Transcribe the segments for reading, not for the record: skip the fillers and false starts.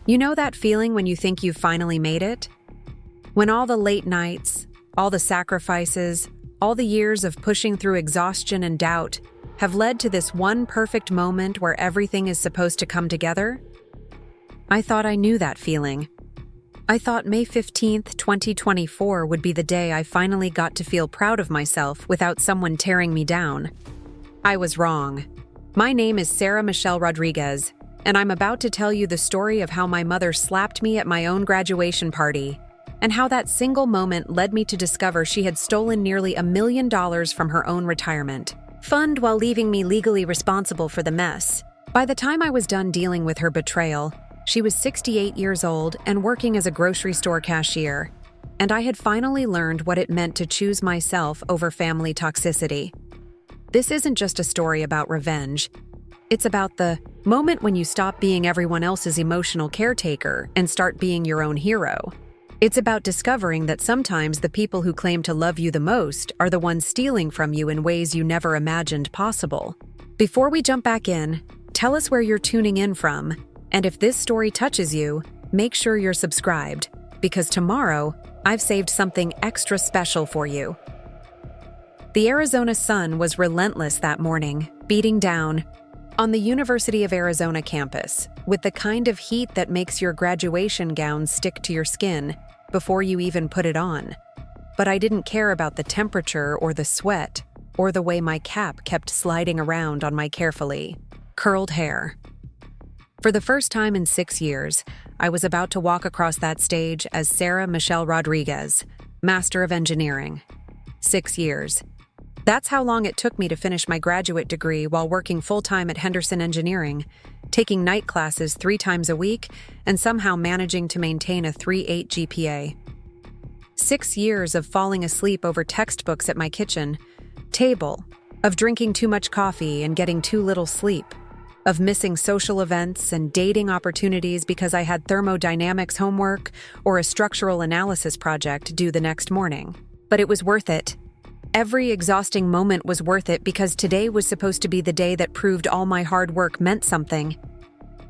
You know that feeling when you think you've finally made it? When all the late nights, all the sacrifices, all the years of pushing through exhaustion and doubt have led to this one perfect moment where everything is supposed to come together? I thought I knew that feeling. I thought May 15th, 2024 would be the day I finally got to feel proud of myself without someone tearing me down. I was wrong. My name is Sarah Michelle Rodriguez, and I'm about to tell you the story of how my mother slapped me at my own graduation party, and how that single moment led me to discover she had stolen nearly $1 million from her own retirement fund while leaving me legally responsible for the mess. By the time I was done dealing with her betrayal, she was 68 years old and working as a grocery store cashier, and I had finally learned what it meant to choose myself over family toxicity. This isn't just a story about revenge. It's about the moment when you stop being everyone else's emotional caretaker and start being your own hero. It's about discovering that sometimes the people who claim to love you the most are the ones stealing from you in ways you never imagined possible. Before we jump back in, tell us where you're tuning in from, and if this story touches you, make sure you're subscribed, because tomorrow, I've saved something extra special for you. The Arizona sun was relentless that morning, beating down on the University of Arizona campus, with the kind of heat that makes your graduation gown stick to your skin before you even put it on. But I didn't care about the temperature or the sweat, or the way my cap kept sliding around on my carefully curled hair. For the first time in 6 years, I was about to walk across that stage as Sarah Michelle Rodriguez, Master of Engineering. 6 years. That's how long it took me to finish my graduate degree while working full-time at Henderson Engineering, taking night classes 3 times a week, and somehow managing to maintain a 3.8 GPA. 6 years of falling asleep over textbooks at my kitchen table, of drinking too much coffee and getting too little sleep, of missing social events and dating opportunities because I had thermodynamics homework or a structural analysis project due the next morning. But it was worth it. Every exhausting moment was worth it because today was supposed to be the day that proved all my hard work meant something.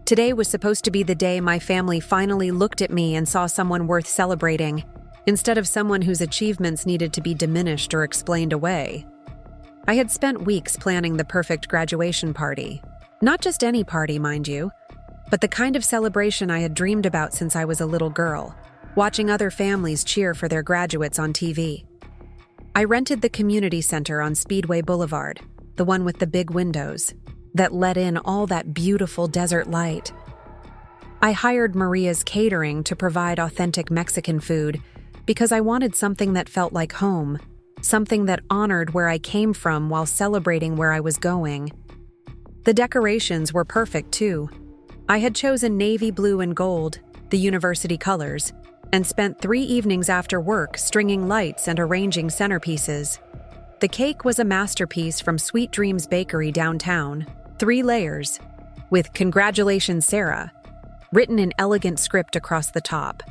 Today was supposed to be the day my family finally looked at me and saw someone worth celebrating, instead of someone whose achievements needed to be diminished or explained away. I had spent weeks planning the perfect graduation party. Not just any party, mind you, but the kind of celebration I had dreamed about since I was a little girl, watching other families cheer for their graduates on TV. I rented the community center on Speedway Boulevard, the one with the big windows, that let in all that beautiful desert light. I hired Maria's Catering to provide authentic Mexican food because I wanted something that felt like home, something that honored where I came from while celebrating where I was going. The decorations were perfect, too. I had chosen navy blue and gold, the university colors, and spent 3 evenings after work stringing lights and arranging centerpieces. The cake was a masterpiece from Sweet Dreams Bakery downtown, 3 layers, with "Congratulations, Sarah" written in elegant script across the top.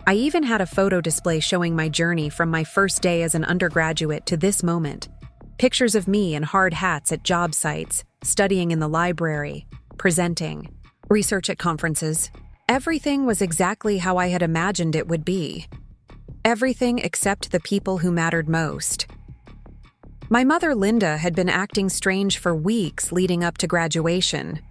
I even had a photo display showing my journey from my first day as an undergraduate to this moment. Pictures of me in hard hats at job sites, studying in the library, presenting, research at conferences. Everything was exactly how I had imagined it would be. Everything except the people who mattered most. My mother, Linda, had been acting strange for weeks leading up to graduation.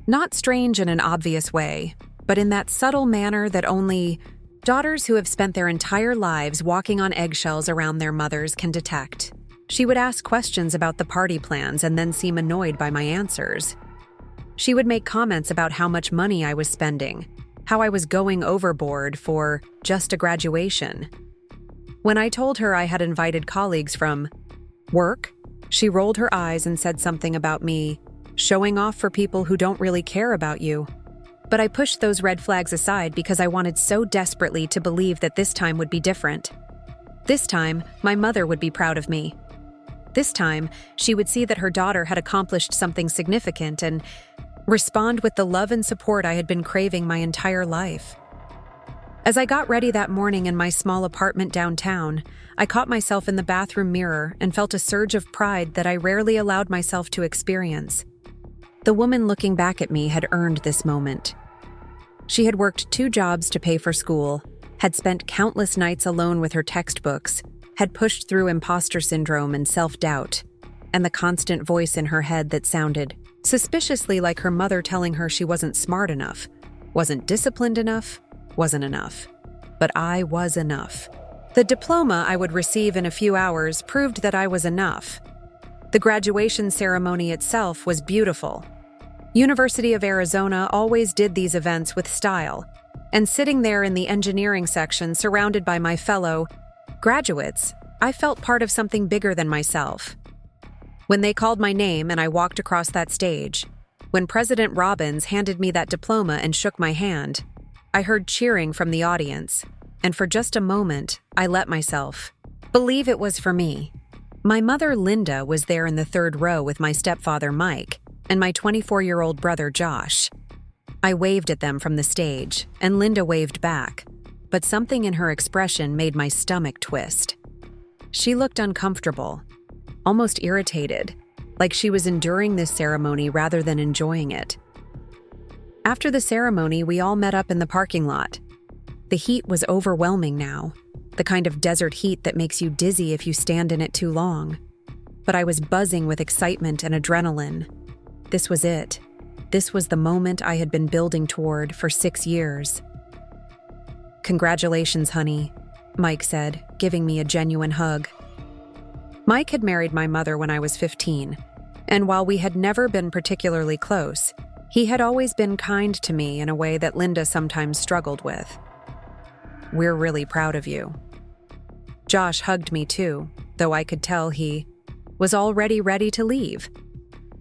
Not strange in an obvious way, but in that subtle manner that only daughters who have spent their entire lives walking on eggshells around their mothers can detect. She would ask questions about the party plans and then seem annoyed by my answers. She would make comments about how much money I was spending, how I was going overboard for just a graduation. When I told her I had invited colleagues from work, she rolled her eyes and said something about me showing off for people who don't really care about you. But I pushed those red flags aside because I wanted so desperately to believe that this time would be different. This time, my mother would be proud of me. This time, she would see that her daughter had accomplished something significant and respond with the love and support I had been craving my entire life. As I got ready that morning in my small apartment downtown, I caught myself in the bathroom mirror and felt a surge of pride that I rarely allowed myself to experience. The woman looking back at me had earned this moment. She had worked 2 jobs to pay for school, had spent countless nights alone with her textbooks, had pushed through imposter syndrome and self-doubt, and the constant voice in her head that sounded suspiciously like her mother telling her she wasn't smart enough, wasn't disciplined enough, wasn't enough. But I was enough. The diploma I would receive in a few hours proved that I was enough. The graduation ceremony itself was beautiful. University of Arizona always did these events with style, and sitting there in the engineering section surrounded by my fellow graduates, I felt part of something bigger than myself. When they called my name and I walked across that stage, when President Robbins handed me that diploma and shook my hand, I heard cheering from the audience, and for just a moment, I let myself believe it was for me. My mother, Linda, was there in the 3rd row with my stepfather, Mike, and my 24-year-old brother, Josh. I waved at them from the stage, and Linda waved back, but something in her expression made my stomach twist. She looked uncomfortable, almost irritated, like she was enduring this ceremony rather than enjoying it. After the ceremony, we all met up in the parking lot. The heat was overwhelming now, the kind of desert heat that makes you dizzy if you stand in it too long. But I was buzzing with excitement and adrenaline. This was it. This was the moment I had been building toward for 6 years. "Congratulations, honey," Mike said, giving me a genuine hug. Mike had married my mother when I was 15, and while we had never been particularly close, he had always been kind to me in a way that Linda sometimes struggled with. "We're really proud of you." Josh hugged me too, though I could tell he was already ready to leave.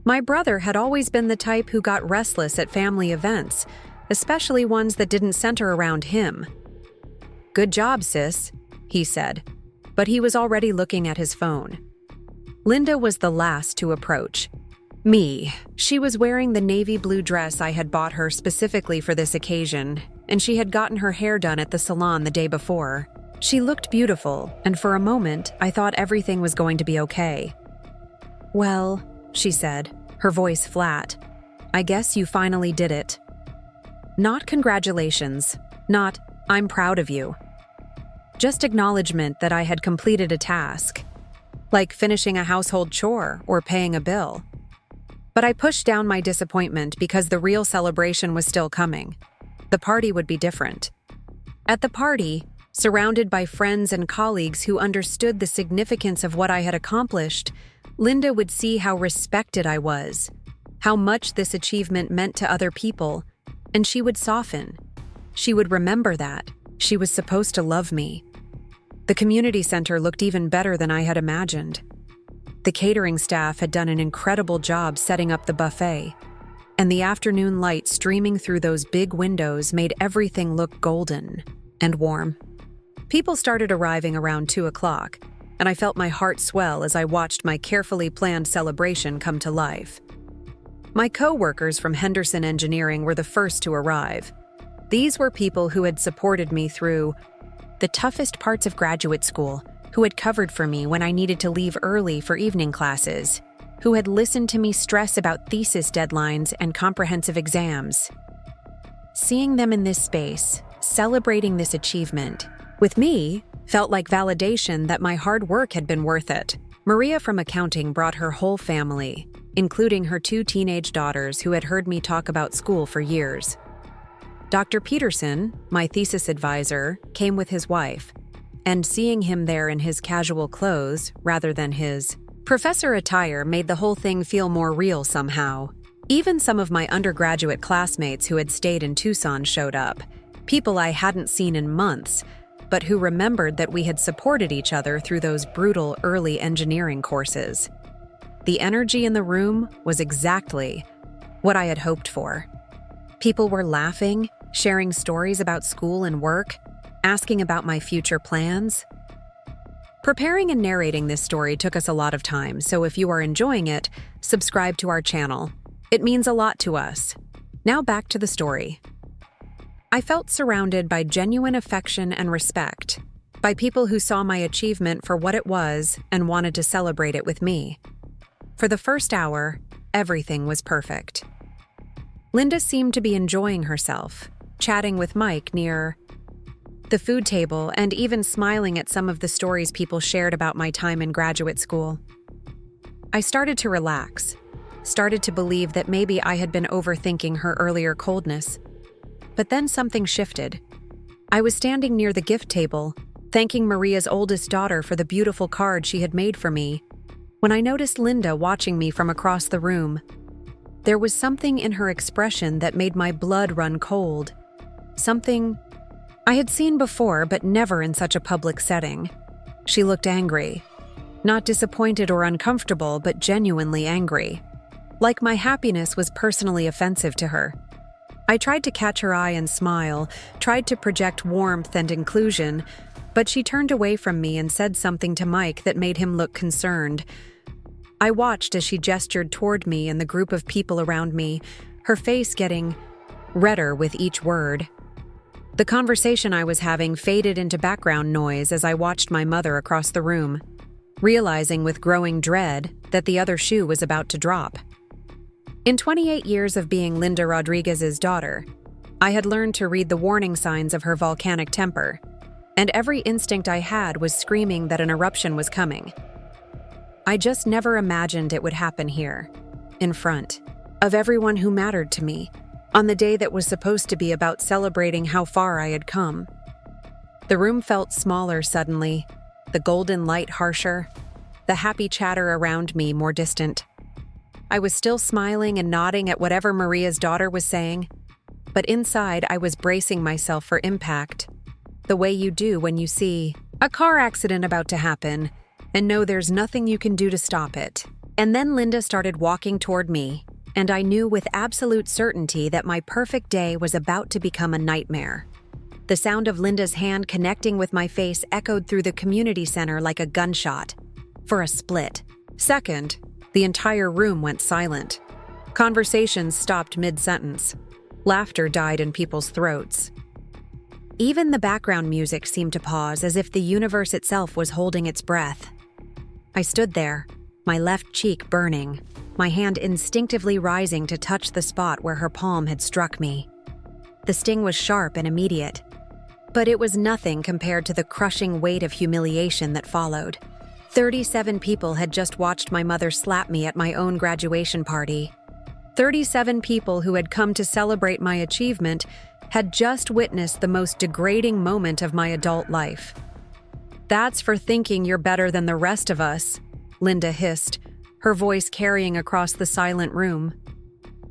My brother had always been the type who got restless at family events, especially ones that didn't center around him. "Good job, sis," he said, but he was already looking at his phone. Linda was the last to approach. Me. She was wearing the navy blue dress I had bought her specifically for this occasion, and she had gotten her hair done at the salon the day before. She looked beautiful, and for a moment, I thought everything was going to be okay. "Well," she said, her voice flat, "I guess you finally did it." Not congratulations, not "I'm proud of you." Just acknowledgement that I had completed a task, like finishing a household chore or paying a bill. But I pushed down my disappointment because the real celebration was still coming. The party would be different. At the party, surrounded by friends and colleagues who understood the significance of what I had accomplished, Linda would see how respected I was, how much this achievement meant to other people, and she would soften. She would remember that. She was supposed to love me. The community center looked even better than I had imagined. The catering staff had done an incredible job setting up the buffet, and the afternoon light streaming through those big windows made everything look golden and warm. People started arriving around 2 o'clock, and I felt my heart swell as I watched my carefully planned celebration come to life. My co-workers from Henderson Engineering were the first to arrive. These were people who had supported me through the toughest parts of graduate school, who had covered for me when I needed to leave early for evening classes, who had listened to me stress about thesis deadlines and comprehensive exams. Seeing them in this space, celebrating this achievement, with me, felt like validation that my hard work had been worth it. Maria from accounting brought her whole family, including her 2 teenage daughters who had heard me talk about school for years. Dr. Peterson, my thesis advisor, came with his wife, and seeing him there in his casual clothes rather than his professor attire made the whole thing feel more real somehow. Even some of my undergraduate classmates who had stayed in Tucson showed up, people I hadn't seen in months, but who remembered that we had supported each other through those brutal early engineering courses. The energy in the room was exactly what I had hoped for. People were laughing, sharing stories about school and work, asking about my future plans. Preparing and narrating this story took us a lot of time, so if you are enjoying it, subscribe to our channel. It means a lot to us. Now back to the story. I felt surrounded by genuine affection and respect, by people who saw my achievement for what it was and wanted to celebrate it with me. For the first hour, everything was perfect. Linda seemed to be enjoying herself, chatting with Mike near the food table, and even smiling at some of the stories people shared about my time in graduate school. I started to relax, started to believe that maybe I had been overthinking her earlier coldness. But then something shifted. I was standing near the gift table, thanking Maria's oldest daughter for the beautiful card she had made for me, when I noticed Linda watching me from across the room. There was something in her expression that made my blood run cold. Something I had seen before, but never in such a public setting. She looked angry. Not disappointed or uncomfortable, but genuinely angry. Like my happiness was personally offensive to her. I tried to catch her eye and smile, tried to project warmth and inclusion, but she turned away from me and said something to Mike that made him look concerned. I watched as she gestured toward me and the group of people around me, her face getting redder with each word. The conversation I was having faded into background noise as I watched my mother across the room, realizing with growing dread that the other shoe was about to drop. In 28 years of being Linda Rodriguez's daughter, I had learned to read the warning signs of her volcanic temper, and every instinct I had was screaming that an eruption was coming. I just never imagined it would happen here, in front of everyone who mattered to me, on the day that was supposed to be about celebrating how far I had come. The room felt smaller suddenly, the golden light harsher, the happy chatter around me more distant. I was still smiling and nodding at whatever Maria's daughter was saying, but inside I was bracing myself for impact, the way you do when you see a car accident about to happen and know there's nothing you can do to stop it. And then Linda started walking toward me, and I knew with absolute certainty that my perfect day was about to become a nightmare. The sound of Linda's hand connecting with my face echoed through the community center like a gunshot. For a split second, the entire room went silent. Conversations stopped mid-sentence. Laughter died in people's throats. Even the background music seemed to pause, as if the universe itself was holding its breath. I stood there, my left cheek burning, my hand instinctively rising to touch the spot where her palm had struck me. The sting was sharp and immediate, but it was nothing compared to the crushing weight of humiliation that followed. 37 people had just watched my mother slap me at my own graduation party. 37 people who had come to celebrate my achievement had just witnessed the most degrading moment of my adult life. "That's for thinking you're better than the rest of us," Linda hissed, her voice carrying across the silent room.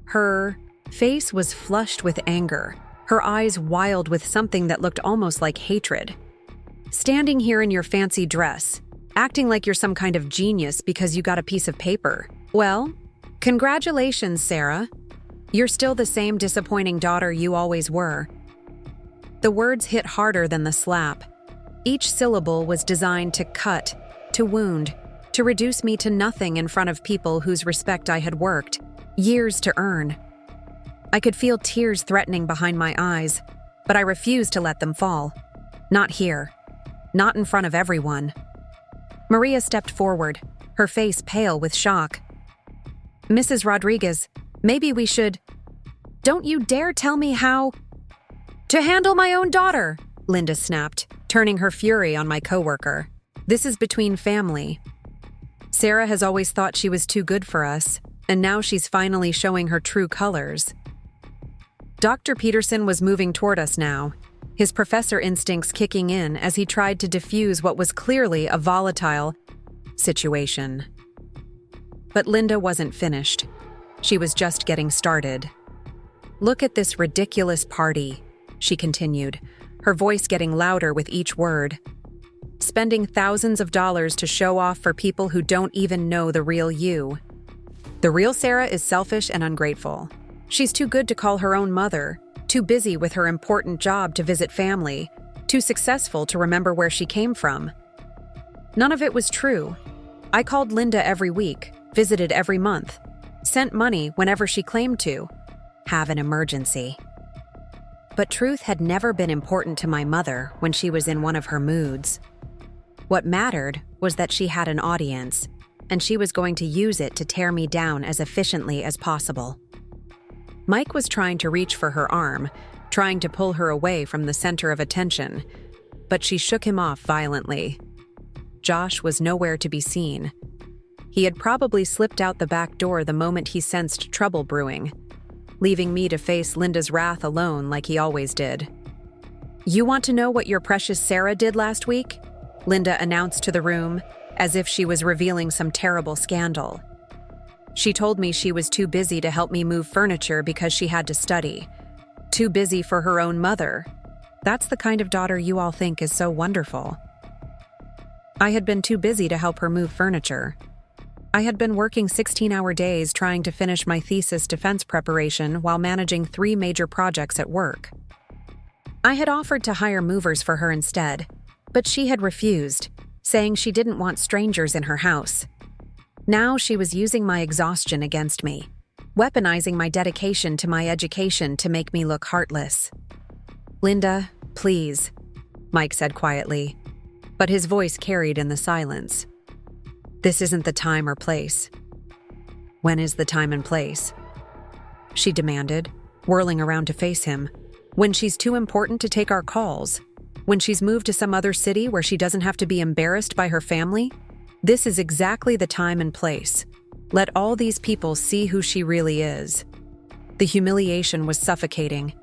Her face was flushed with anger, her eyes wild with something that looked almost like hatred. "Standing here in your fancy dress, acting like you're some kind of genius because you got a piece of paper. Well, congratulations, Sarah. You're still the same disappointing daughter you always were." The words hit harder than the slap. Each syllable was designed to cut, to wound, to reduce me to nothing in front of people whose respect I had worked years to earn. I could feel tears threatening behind my eyes, but I refused to let them fall. Not here. Not in front of everyone. Maria stepped forward, her face pale with shock. "Mrs. Rodriguez, maybe we should—" "Don't you dare tell me how to handle my own daughter," Linda snapped, turning her fury on my coworker. "This is between family. Sarah has always thought she was too good for us, and now she's finally showing her true colors." Dr. Peterson was moving toward us now, his professor instincts kicking in as he tried to diffuse what was clearly a volatile situation. But Linda wasn't finished. She was just getting started. "Look at this ridiculous party," she continued, her voice getting louder with each word. "Spending thousands of dollars to show off for people who don't even know the real you. The real Sarah is selfish and ungrateful. She's too good to call her own mother, too busy with her important job to visit family, too successful to remember where she came from." None of it was true. I called Linda every week, visited every month, sent money whenever she claimed to have an emergency. But truth had never been important to my mother when she was in one of her moods. What mattered was that she had an audience, and she was going to use it to tear me down as efficiently as possible. Mike was trying to reach for her arm, trying to pull her away from the center of attention, but she shook him off violently. Josh was nowhere to be seen. He had probably slipped out the back door the moment he sensed trouble brewing, leaving me to face Linda's wrath alone like he always did. "You want to know what your precious Sarah did last week?" Linda announced to the room, as if she was revealing some terrible scandal. "She told me she was too busy to help me move furniture because she had to study. Too busy for her own mother. That's the kind of daughter you all think is so wonderful." I had been too busy to help her move furniture. I had been working 16-hour days trying to finish my thesis defense preparation while managing 3 major projects at work. I had offered to hire movers for her instead, but she had refused, saying she didn't want strangers in her house. Now she was using my exhaustion against me, weaponizing my dedication to my education to make me look heartless. "Linda, please," Mike said quietly, but his voice carried in the silence. "This isn't the time or place." "When is the time and place?" she demanded, whirling around to face him. "When she's too important to take our calls? When she's moved to some other city where she doesn't have to be embarrassed by her family? This is exactly the time and place. Let all these people see who she really is." The humiliation was suffocating.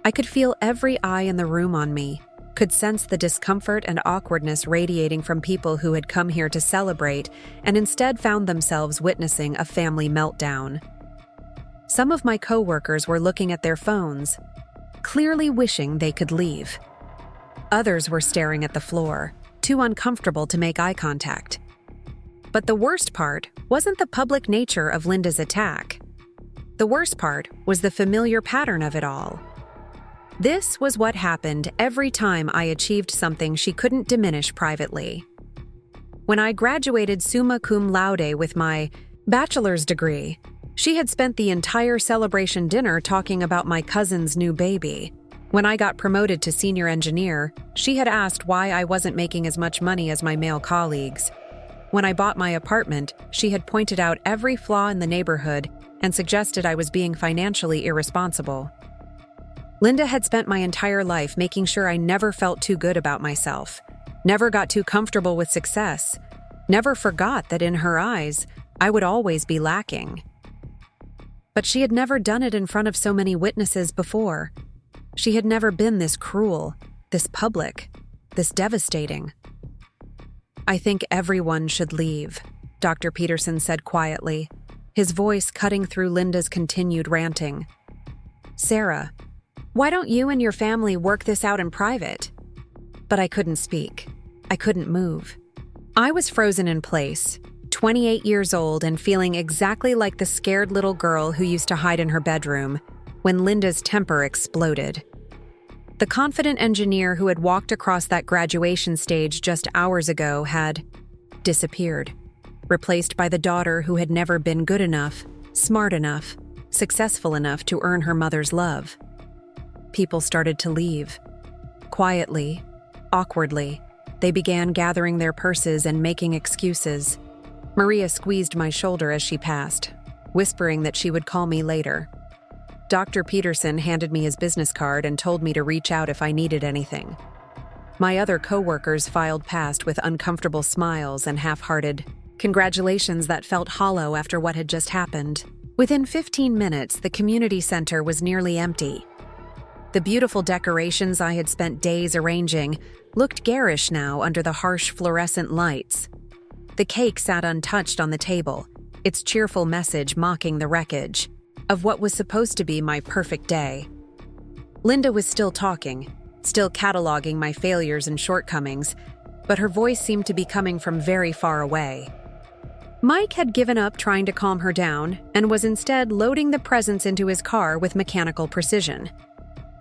I could feel every eye in the room on me, could sense the discomfort and awkwardness radiating from people who had come here to celebrate and instead found themselves witnessing a family meltdown. Some of my coworkers were looking at their phones, clearly wishing they could leave. Others were staring at the floor, too uncomfortable to make eye contact. But the worst part wasn't the public nature of Linda's attack. The worst part was the familiar pattern of it all. This was what happened every time I achieved something she couldn't diminish privately. When I graduated summa cum laude with my bachelor's degree, she had spent the entire celebration dinner talking about my cousin's new baby. When I got promoted to senior engineer, she had asked why I wasn't making as much money as my male colleagues. When I bought my apartment, she had pointed out every flaw in the neighborhood and suggested I was being financially irresponsible. Linda had spent my entire life making sure I never felt too good about myself, never got too comfortable with success, never forgot that in her eyes, I would always be lacking. But she had never done it in front of so many witnesses before. She had never been this cruel, this public, this devastating. "I think everyone should leave," Dr. Peterson said quietly, his voice cutting through Linda's continued ranting. "Sarah, why don't you and your family work this out in private?" But I couldn't speak. I couldn't move. I was frozen in place, 28 years old and feeling exactly like the scared little girl who used to hide in her bedroom, when Linda's temper exploded. The confident engineer who had walked across that graduation stage just hours ago had disappeared, replaced by the daughter who had never been good enough, smart enough, successful enough to earn her mother's love. People started to leave. Quietly, awkwardly, they began gathering their purses and making excuses. Maria squeezed my shoulder as she passed, whispering that she would call me later. Dr. Peterson handed me his business card and told me to reach out if I needed anything. My other coworkers filed past with uncomfortable smiles and half-hearted congratulations that felt hollow after what had just happened. Within 15 minutes, the community center was nearly empty. The beautiful decorations I had spent days arranging looked garish now under the harsh fluorescent lights. The cake sat untouched on the table, its cheerful message mocking the wreckage of what was supposed to be my perfect day. Linda was still talking, still cataloging my failures and shortcomings, but her voice seemed to be coming from very far away. Mike had given up trying to calm her down and was instead loading the presents into his car with mechanical precision.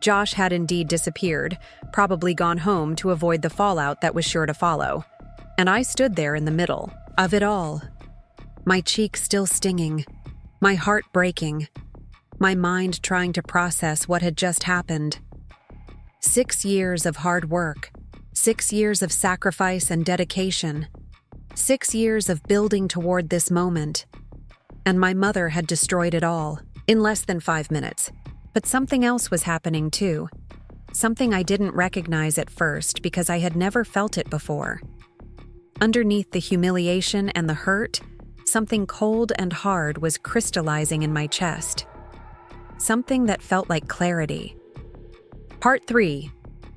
Josh had indeed disappeared, probably gone home to avoid the fallout that was sure to follow. And I stood there in the middle of it all, my cheek still stinging, my heart breaking, my mind trying to process what had just happened. 6 years of hard work, 6 years of sacrifice and dedication, 6 years of building toward this moment. And my mother had destroyed it all in less than 5 minutes. But something else was happening too. Something I didn't recognize at first because I had never felt it before. Underneath the humiliation and the hurt, something cold and hard was crystallizing in my chest. Something that felt like clarity. Part 3.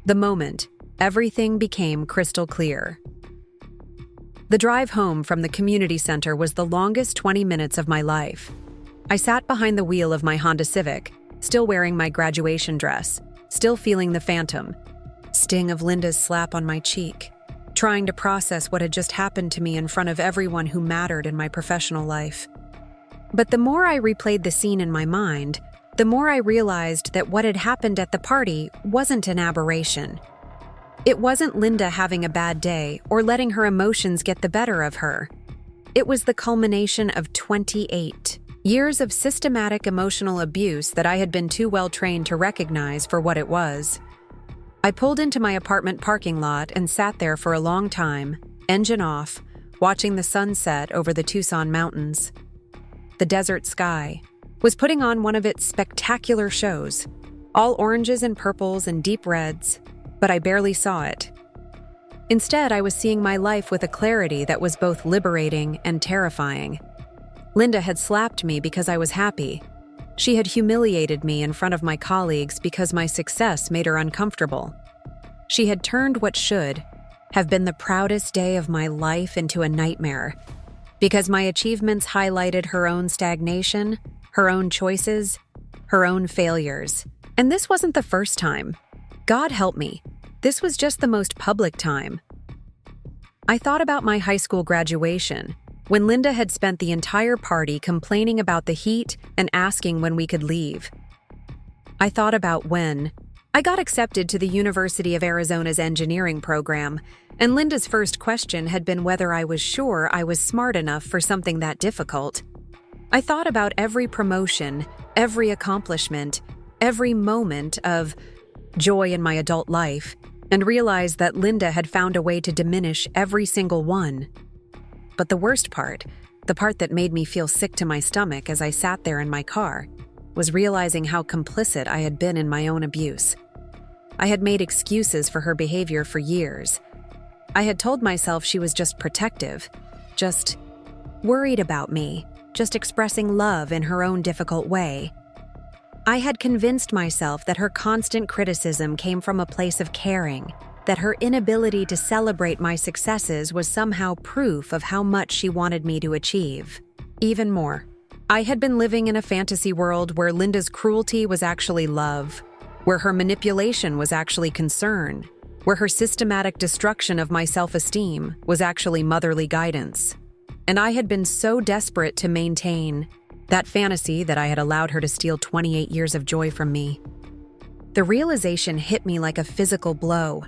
The moment everything became crystal clear. The drive home from the community center was the longest 20 minutes of my life. I sat behind the wheel of my Honda Civic, still wearing my graduation dress, still feeling the phantom sting of Linda's slap on my cheek, trying to process what had just happened to me in front of everyone who mattered in my professional life. But the more I replayed the scene in my mind, the more I realized that what had happened at the party wasn't an aberration. It wasn't Linda having a bad day or letting her emotions get the better of her. It was the culmination of 28 years of systematic emotional abuse that I had been too well trained to recognize for what it was. I pulled into my apartment parking lot and sat there for a long time, engine off, watching the sunset over the Tucson mountains. The desert sky was putting on one of its spectacular shows, all oranges and purples and deep reds, but I barely saw it. Instead, I was seeing my life with a clarity that was both liberating and terrifying. Linda had slapped me because I was happy. She had humiliated me in front of my colleagues because my success made her uncomfortable. She had turned what should have been the proudest day of my life into a nightmare because my achievements highlighted her own stagnation, her own choices, her own failures. And this wasn't the first time. God help me, this was just the most public time. I thought about my high school graduation, when Linda had spent the entire party complaining about the heat and asking when we could leave. I thought about when I got accepted to the University of Arizona's engineering program, and Linda's first question had been whether I was sure I was smart enough for something that difficult. I thought about every promotion, every accomplishment, every moment of joy in my adult life, and realized that Linda had found a way to diminish every single one. But the worst part, the part that made me feel sick to my stomach as I sat there in my car, was realizing how complicit I had been in my own abuse. I had made excuses for her behavior for years. I had told myself she was just protective, just worried about me, just expressing love in her own difficult way. I had convinced myself that her constant criticism came from a place of caring, that her inability to celebrate my successes was somehow proof of how much she wanted me to achieve. Even more, I had been living in a fantasy world where Linda's cruelty was actually love, where her manipulation was actually concern, where her systematic destruction of my self-esteem was actually motherly guidance. And I had been so desperate to maintain that fantasy that I had allowed her to steal 28 years of joy from me. The realization hit me like a physical blow.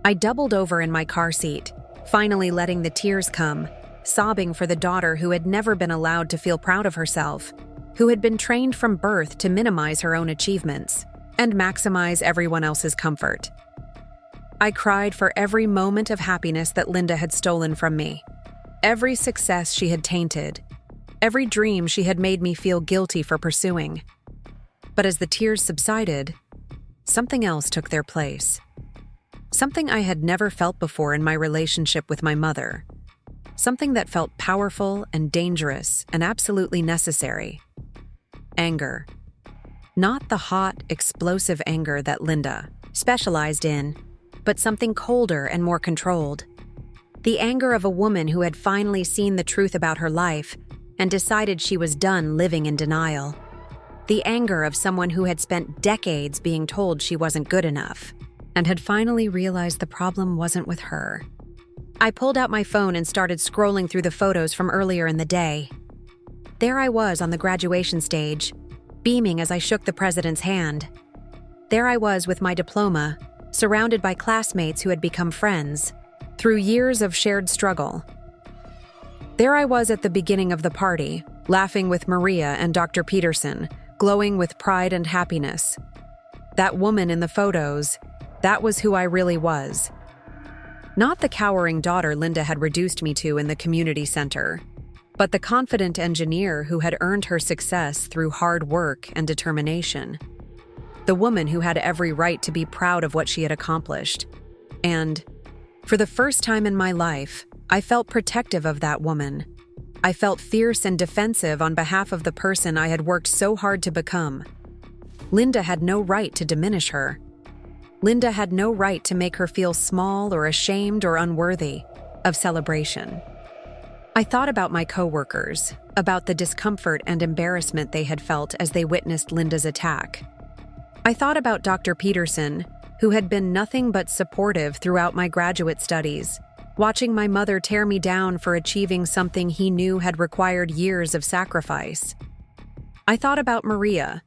I doubled over in my car seat, finally letting the tears come, sobbing for the daughter who had never been allowed to feel proud of herself, who had been trained from birth to minimize her own achievements and maximize everyone else's comfort. I cried for every moment of happiness that Linda had stolen from me, every success she had tainted, every dream she had made me feel guilty for pursuing. But as the tears subsided, something else took their place. Something I had never felt before in my relationship with my mother. Something that felt powerful and dangerous and absolutely necessary. Anger. Not the hot, explosive anger that Linda specialized in, but something colder and more controlled. The anger of a woman who had finally seen the truth about her life and decided she was done living in denial. The anger of someone who had spent decades being told she wasn't good enough and had finally realized the problem wasn't with her. I pulled out my phone and started scrolling through the photos from earlier in the day. There I was on the graduation stage, beaming as I shook the president's hand. There I was with my diploma, surrounded by classmates who had become friends through years of shared struggle. There I was at the beginning of the party, laughing with Maria and Dr. Peterson, glowing with pride and happiness. That woman in the photos, that was who I really was. Not the cowering daughter Linda had reduced me to in the community center. but the confident engineer who had earned her success through hard work and determination. The woman who had every right to be proud of what she had accomplished. And, for the first time in my life, I felt protective of that woman. I felt fierce and defensive on behalf of the person I had worked so hard to become. Linda had no right to diminish her. Linda had no right to make her feel small or ashamed or unworthy of celebration. I thought about my coworkers, about the discomfort and embarrassment they had felt as they witnessed Linda's attack. I thought about Dr. Peterson, who had been nothing but supportive throughout my graduate studies, watching my mother tear me down for achieving something he knew had required years of sacrifice. I thought about Maria,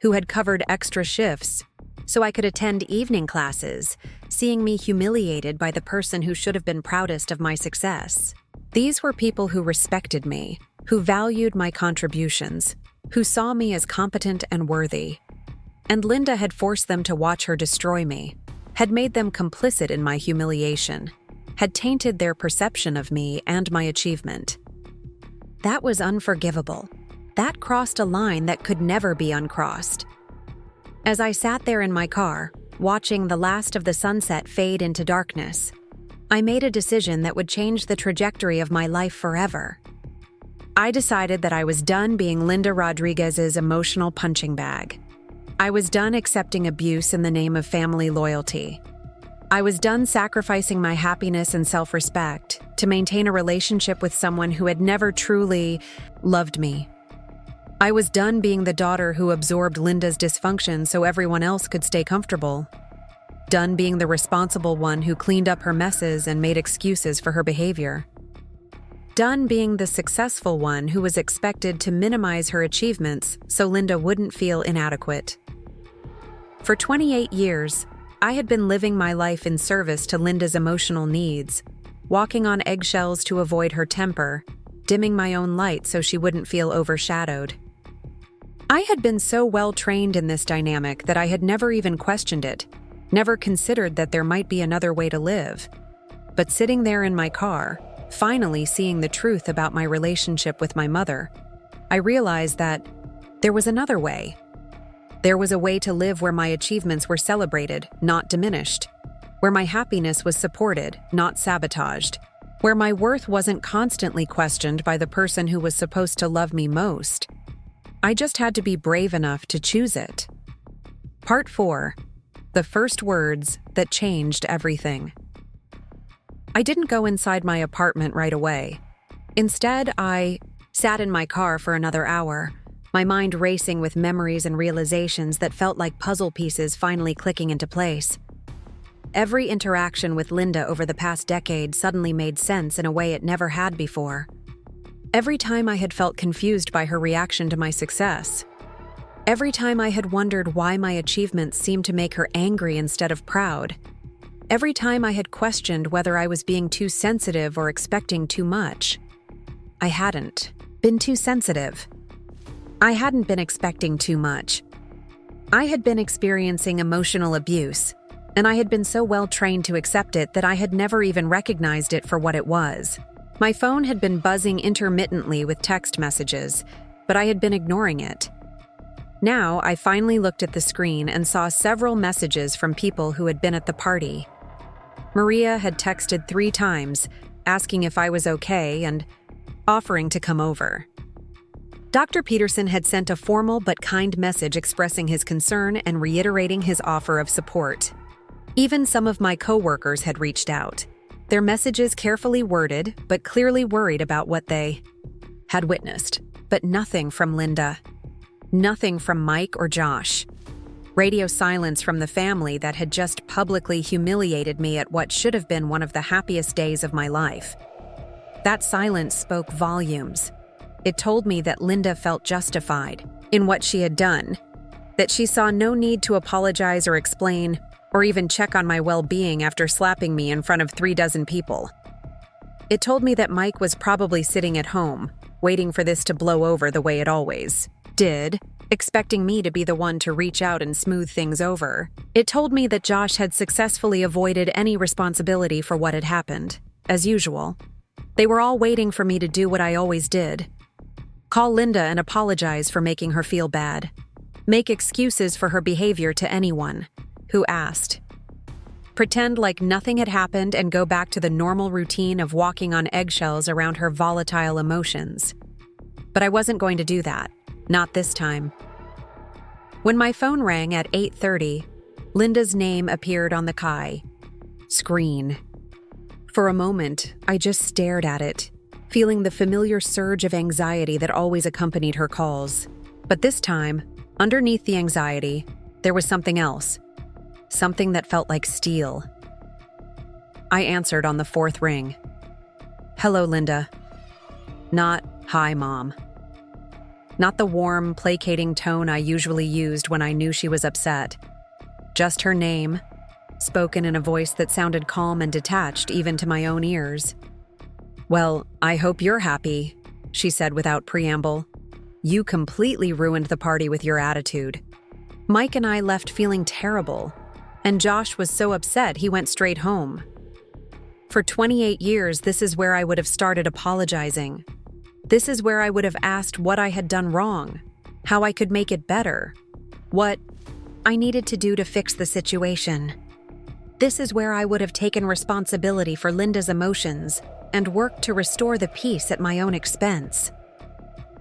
who had covered extra shifts so I could attend evening classes, seeing me humiliated by the person who should have been proudest of my success. These were people who respected me, who valued my contributions, who saw me as competent and worthy. And Linda had forced them to watch her destroy me, had made them complicit in my humiliation, had tainted their perception of me and my achievement. That was unforgivable. That crossed a line that could never be uncrossed. As I sat there in my car, watching the last of the sunset fade into darkness, I made a decision that would change the trajectory of my life forever. I decided that I was done being Linda Rodriguez's emotional punching bag. I was done accepting abuse in the name of family loyalty. I was done sacrificing my happiness and self-respect to maintain a relationship with someone who had never truly loved me. I was done being the daughter who absorbed Linda's dysfunction so everyone else could stay comfortable. Done being the responsible one who cleaned up her messes and made excuses for her behavior. Done being the successful one who was expected to minimize her achievements so Linda wouldn't feel inadequate. For 28 years, I had been living my life in service to Linda's emotional needs, walking on eggshells to avoid her temper, dimming my own light so she wouldn't feel overshadowed. I had been so well trained in this dynamic that I had never even questioned it, never considered that there might be another way to live. But sitting there in my car, finally seeing the truth about my relationship with my mother, I realized that there was another way. There was a way to live where my achievements were celebrated, not diminished, where my happiness was supported, not sabotaged, where my worth wasn't constantly questioned by the person who was supposed to love me most. I just had to be brave enough to choose it. Part 4. The first words that changed everything. I didn't go inside my apartment right away. Instead, I sat in my car for another hour, my mind racing with memories and realizations that felt like puzzle pieces finally clicking into place. Every interaction with Linda over the past decade suddenly made sense in a way it never had before. Every time I had felt confused by her reaction to my success. Every time I had wondered why my achievements seemed to make her angry instead of proud. Every time I had questioned whether I was being too sensitive or expecting too much. I hadn't been too sensitive. I hadn't been expecting too much. I had been experiencing emotional abuse, and I had been so well trained to accept it that I had never even recognized it for what it was. My phone had been buzzing intermittently with text messages, but I had been ignoring it. Now, I finally looked at the screen and saw several messages from people who had been at the party. Maria had texted 3 times, asking if I was okay and offering to come over. Dr. Peterson had sent a formal but kind message expressing his concern and reiterating his offer of support. Even some of my coworkers had reached out, their messages carefully worded but clearly worried about what they had witnessed, but nothing from Linda. Nothing from Mike or Josh. Radio silence from the family that had just publicly humiliated me at what should have been one of the happiest days of my life. That silence spoke volumes. It told me that Linda felt justified in what she had done, that she saw no need to apologize or explain, or even check on my well-being after slapping me in front of 36 people. It told me that Mike was probably sitting at home, waiting for this to blow over the way it always did, expecting me to be the one to reach out and smooth things over. It told me that Josh had successfully avoided any responsibility for what had happened, as usual. They were all waiting for me to do what I always did. Call Linda and apologize for making her feel bad. Make excuses for her behavior to anyone who asked. Pretend like nothing had happened and go back to the normal routine of walking on eggshells around her volatile emotions. But I wasn't going to do that. Not this time. When my phone rang at 8:30, Linda's name appeared on the screen. For a moment, I just stared at it, feeling the familiar surge of anxiety that always accompanied her calls. But this time, underneath the anxiety, there was something else. Something that felt like steel. I answered on the fourth ring. Hello, Linda. Not, hi, Mom. Not the warm, placating tone I usually used when I knew she was upset. Just her name, spoken in a voice that sounded calm and detached even to my own ears. Well, I hope you're happy, she said without preamble. You completely ruined the party with your attitude. Mike and I left feeling terrible, and Josh was so upset he went straight home. For 28 years, this is where I would have started apologizing. This is where I would have asked what I had done wrong, how I could make it better, what I needed to do to fix the situation. This is where I would have taken responsibility for Linda's emotions and worked to restore the peace at my own expense.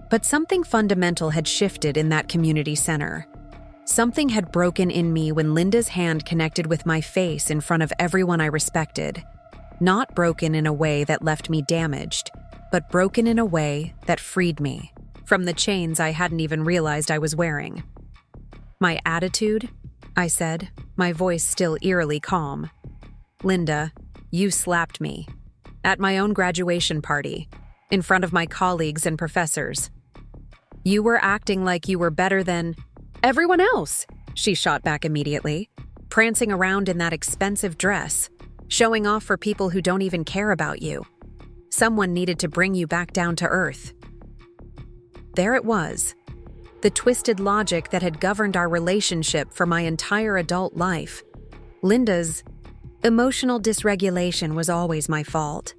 But something fundamental had shifted in that community center. Something had broken in me when Linda's hand connected with my face in front of everyone I respected. Not broken in a way that left me damaged, but broken in a way that freed me from the chains I hadn't even realized I was wearing. My attitude? I said, my voice still eerily calm. Linda, you slapped me. At my own graduation party, in front of my colleagues and professors. You were acting like you were better than everyone else, she shot back immediately, prancing around in that expensive dress, showing off for people who don't even care about you. Someone needed to bring you back down to earth. There it was. The twisted logic that had governed our relationship for my entire adult life. Linda's emotional dysregulation was always my fault.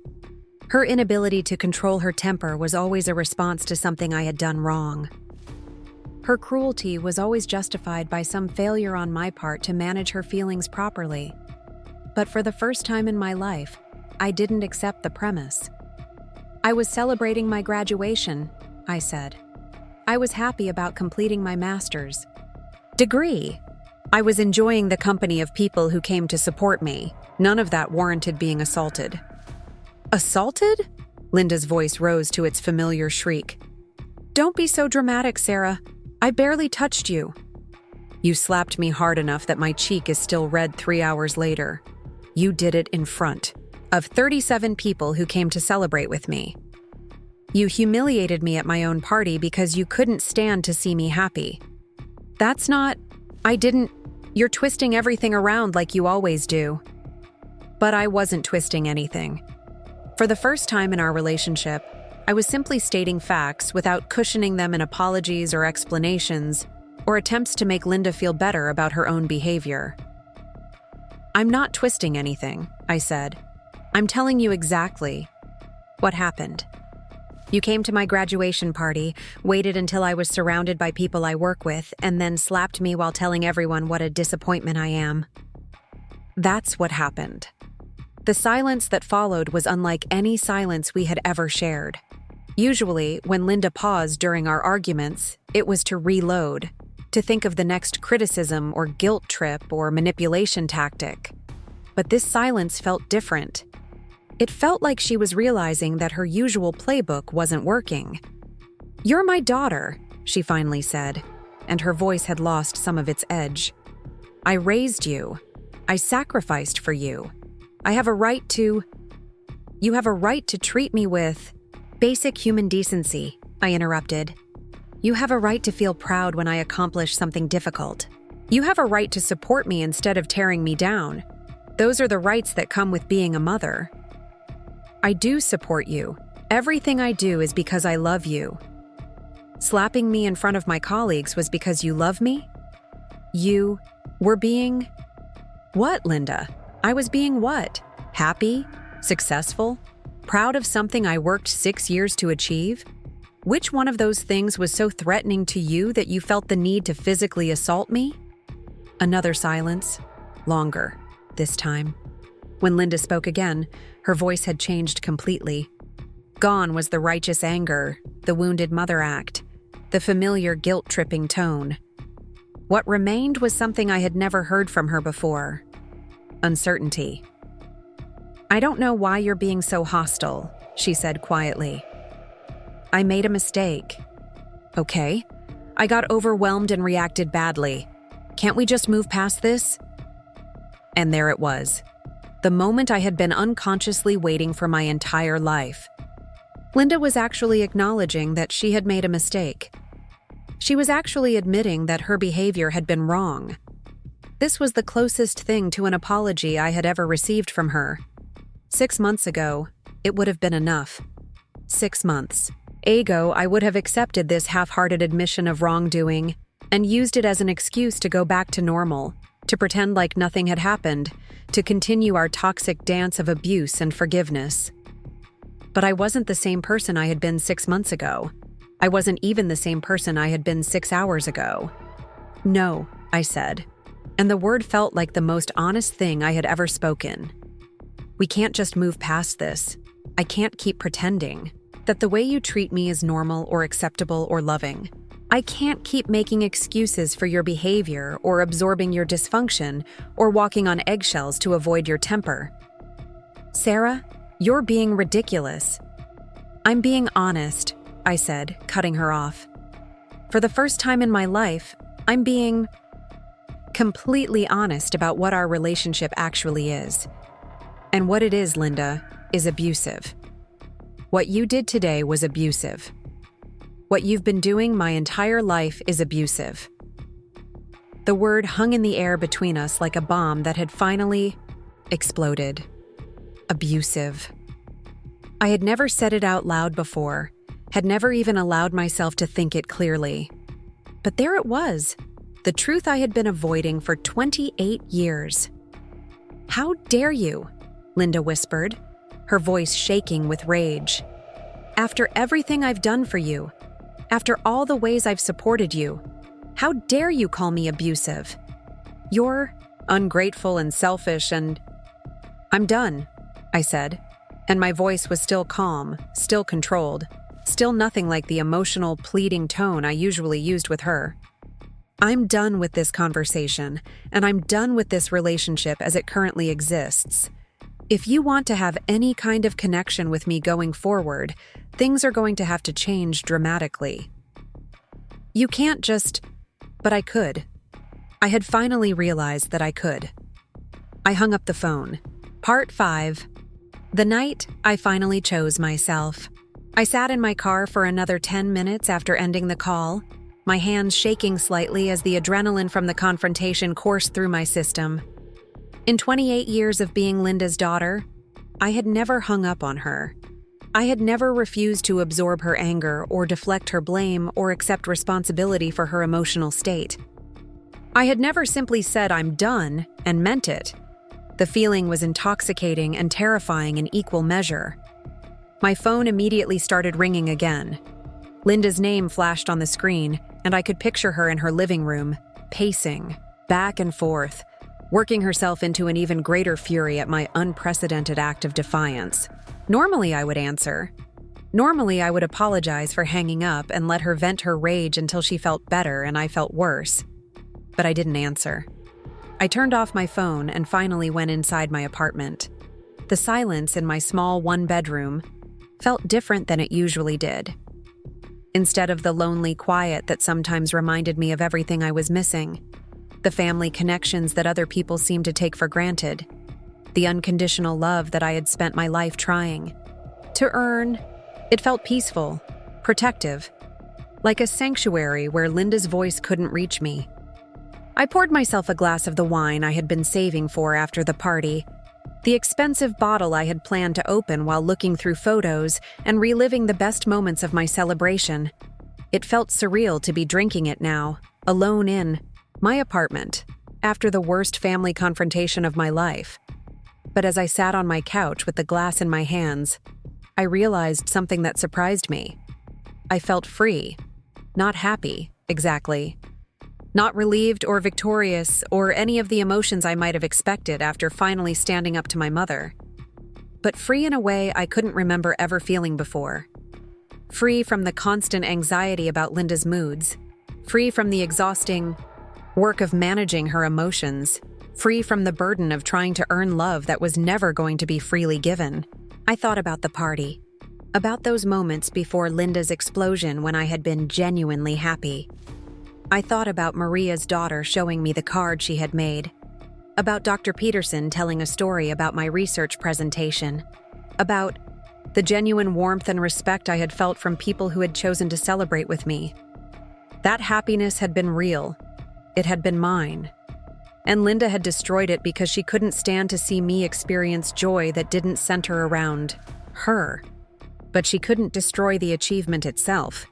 Her inability to control her temper was always a response to something I had done wrong. Her cruelty was always justified by some failure on my part to manage her feelings properly. But for the first time in my life, I didn't accept the premise. I was celebrating my graduation, I said. I was happy about completing my master's degree. I was enjoying the company of people who came to support me. None of that warranted being assaulted. Assaulted? Linda's voice rose to its familiar shriek. Don't be so dramatic, Sarah. I barely touched you. You slapped me hard enough that my cheek is still red 3 hours later. You did it in front of 37 people who came to celebrate with me. You humiliated me at my own party because you couldn't stand to see me happy. That's not... You're twisting everything around like you always do. But I wasn't twisting anything. For the first time in our relationship, I was simply stating facts without cushioning them in apologies or explanations or attempts to make Linda feel better about her own behavior. I'm not twisting anything, I said. I'm telling you exactly what happened. You came to my graduation party, waited until I was surrounded by people I work with, and then slapped me while telling everyone what a disappointment I am. That's what happened. The silence that followed was unlike any silence we had ever shared. Usually, when Linda paused during our arguments, it was to reload, to think of the next criticism or guilt trip or manipulation tactic. But this silence felt different. It felt like she was realizing that her usual playbook wasn't working. You're my daughter, she finally said, and her voice had lost some of its edge. I raised you. I sacrificed for you. I have a right to... You have a right to treat me with basic human decency, I interrupted. You have a right to feel proud when I accomplish something difficult. You have a right to support me instead of tearing me down. Those are the rights that come with being a mother. I do support you. Everything I do is because I love you. Slapping me in front of my colleagues was because you love me? You were being... What, Linda? I was being what? Happy? Successful? Proud of something I worked 6 years to achieve? Which one of those things was so threatening to you that you felt the need to physically assault me? Another silence. Longer, this time. When Linda spoke again, her voice had changed completely. Gone was the righteous anger, the wounded mother act, the familiar guilt-tripping tone. What remained was something I had never heard from her before. Uncertainty. "I don't know why you're being so hostile," she said quietly. "I made a mistake." "Okay. I got overwhelmed and reacted badly. Can't we just move past this?" And there it was. The moment I had been unconsciously waiting for my entire life. Linda was actually acknowledging that she had made a mistake. She was actually admitting that her behavior had been wrong. This was the closest thing to an apology I had ever received from her. 6 months ago, it would have been enough. 6 months ago, I would have accepted this half-hearted admission of wrongdoing and used it as an excuse to go back to normal, to pretend like nothing had happened, to continue our toxic dance of abuse and forgiveness. But I wasn't the same person I had been 6 months ago. I wasn't even the same person I had been 6 hours ago. "No," I said, and the word felt like the most honest thing I had ever spoken. "We can't just move past this. I can't keep pretending that the way you treat me is normal or acceptable or loving. I can't keep making excuses for your behavior or absorbing your dysfunction or walking on eggshells to avoid your temper. Sarah, you're being ridiculous." "I'm being honest," I said, cutting her off. "For the first time in my life, I'm being completely honest about what our relationship actually is. And what it is, Linda, is abusive. What you did today was abusive. What you've been doing my entire life is abusive." The word hung in the air between us like a bomb that had finally exploded. Abusive. I had never said it out loud before, had never even allowed myself to think it clearly. But there it was, the truth I had been avoiding for 28 years. "How dare you?" Linda whispered, her voice shaking with rage. "After everything I've done for you, after all the ways I've supported you, how dare you call me abusive? You're ungrateful and selfish and—" "I'm done," I said, and my voice was still calm, still controlled, still nothing like the emotional, pleading tone I usually used with her. "I'm done with this conversation, and I'm done with this relationship as it currently exists. If you want to have any kind of connection with me going forward, things are going to have to change dramatically. You can't just—" But I could. I had finally realized that I could. I hung up the phone. Part 5. The night I finally chose myself. I sat in my car for another 10 minutes after ending the call, my hands shaking slightly as the adrenaline from the confrontation coursed through my system. In 28 years of being Linda's daughter, I had never hung up on her. I had never refused to absorb her anger or deflect her blame or accept responsibility for her emotional state. I had never simply said "I'm done" and meant it. The feeling was intoxicating and terrifying in equal measure. My phone immediately started ringing again. Linda's name flashed on the screen, and I could picture her in her living room, pacing, back and forth, working herself into an even greater fury at my unprecedented act of defiance. Normally I would answer. Normally I would apologize for hanging up and let her vent her rage until she felt better and I felt worse. But I didn't answer. I turned off my phone and finally went inside my apartment. The silence in my small one-bedroom felt different than it usually did. Instead of the lonely quiet that sometimes reminded me of everything I was missing, the family connections that other people seemed to take for granted, the unconditional love that I had spent my life trying to earn, it felt peaceful, protective, like a sanctuary where Linda's voice couldn't reach me. I poured myself a glass of the wine I had been saving for after the party, the expensive bottle I had planned to open while looking through photos and reliving the best moments of my celebration. It felt surreal to be drinking it now, alone in my apartment, after the worst family confrontation of my life. But as I sat on my couch with the glass in my hands, I realized something that surprised me. I felt free, not happy, exactly. Not relieved or victorious or any of the emotions I might have expected after finally standing up to my mother. But free in a way I couldn't remember ever feeling before. Free from the constant anxiety about Linda's moods. Free from the exhausting work of managing her emotions. Free from the burden of trying to earn love that was never going to be freely given. I thought about the party. About those moments before Linda's explosion when I had been genuinely happy. I thought about Maria's daughter showing me the card she had made. About Dr. Peterson telling a story about my research presentation. About the genuine warmth and respect I had felt from people who had chosen to celebrate with me. That happiness had been real. It had been mine. And Linda had destroyed it because she couldn't stand to see me experience joy that didn't center around her. But she couldn't destroy the achievement itself.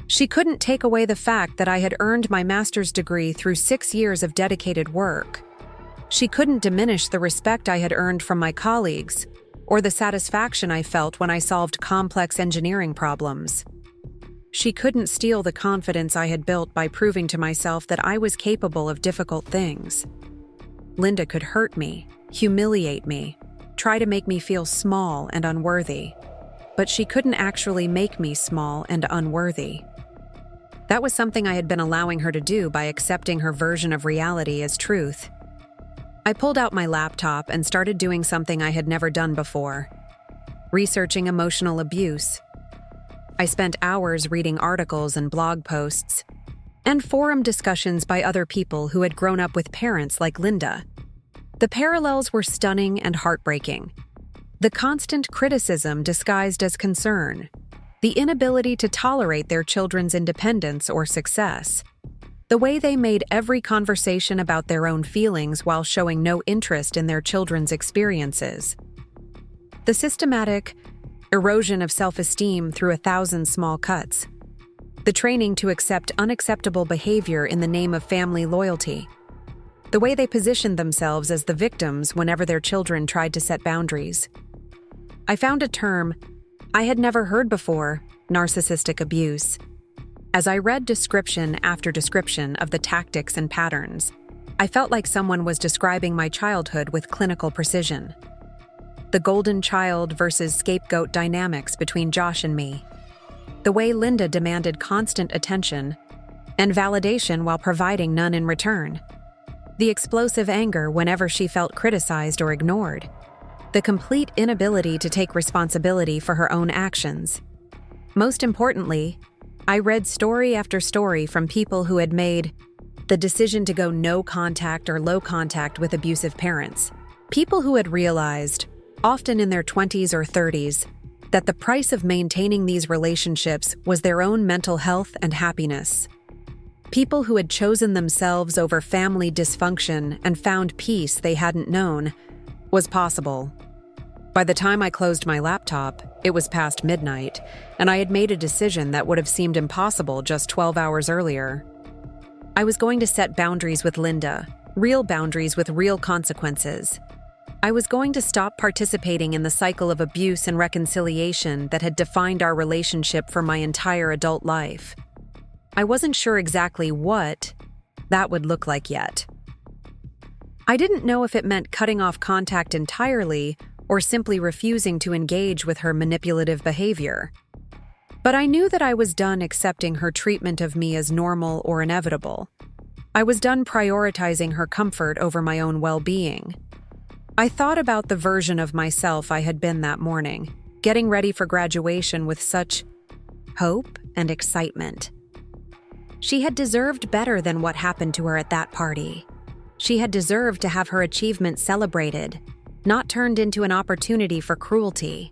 She couldn't take away the fact that I had earned my master's degree through 6 years of dedicated work. She couldn't diminish the respect I had earned from my colleagues, or the satisfaction I felt when I solved complex engineering problems. She couldn't steal the confidence I had built by proving to myself that I was capable of difficult things. Linda could hurt me, humiliate me, try to make me feel small and unworthy. But she couldn't actually make me small and unworthy. That was something I had been allowing her to do by accepting her version of reality as truth. I pulled out my laptop and started doing something I had never done before. Researching emotional abuse. I spent hours reading articles and blog posts, and forum discussions by other people who had grown up with parents like Linda. The parallels were stunning and heartbreaking. The constant criticism disguised as concern. The inability to tolerate their children's independence or success. The way they made every conversation about their own feelings while showing no interest in their children's experiences. The systematic erosion of self-esteem through 1,000 small cuts. The training to accept unacceptable behavior in the name of family loyalty. The way they positioned themselves as the victims whenever their children tried to set boundaries. I found a term I had never heard before: narcissistic abuse. As I read description after description of the tactics and patterns, I felt like someone was describing my childhood with clinical precision. The golden child versus scapegoat dynamics between Josh and me. The way Linda demanded constant attention and validation while providing none in return. The explosive anger whenever she felt criticized or ignored. The complete inability to take responsibility for her own actions. Most importantly, I read story after story from people who had made the decision to go no contact or low contact with abusive parents. People who had realized, often in their 20s or 30s, that the price of maintaining these relationships was their own mental health and happiness. People who had chosen themselves over family dysfunction and found peace they hadn't known was possible. By the time I closed my laptop, it was past midnight, and I had made a decision that would have seemed impossible just 12 hours earlier. I was going to set boundaries with Linda, real boundaries with real consequences. I was going to stop participating in the cycle of abuse and reconciliation that had defined our relationship for my entire adult life. I wasn't sure exactly what that would look like yet. I didn't know if it meant cutting off contact entirely or simply refusing to engage with her manipulative behavior. But I knew that I was done accepting her treatment of me as normal or inevitable. I was done prioritizing her comfort over my own well-being. I thought about the version of myself I had been that morning, getting ready for graduation with such hope and excitement. She had deserved better than what happened to her at that party. She had deserved to have her achievement celebrated, not turned into an opportunity for cruelty.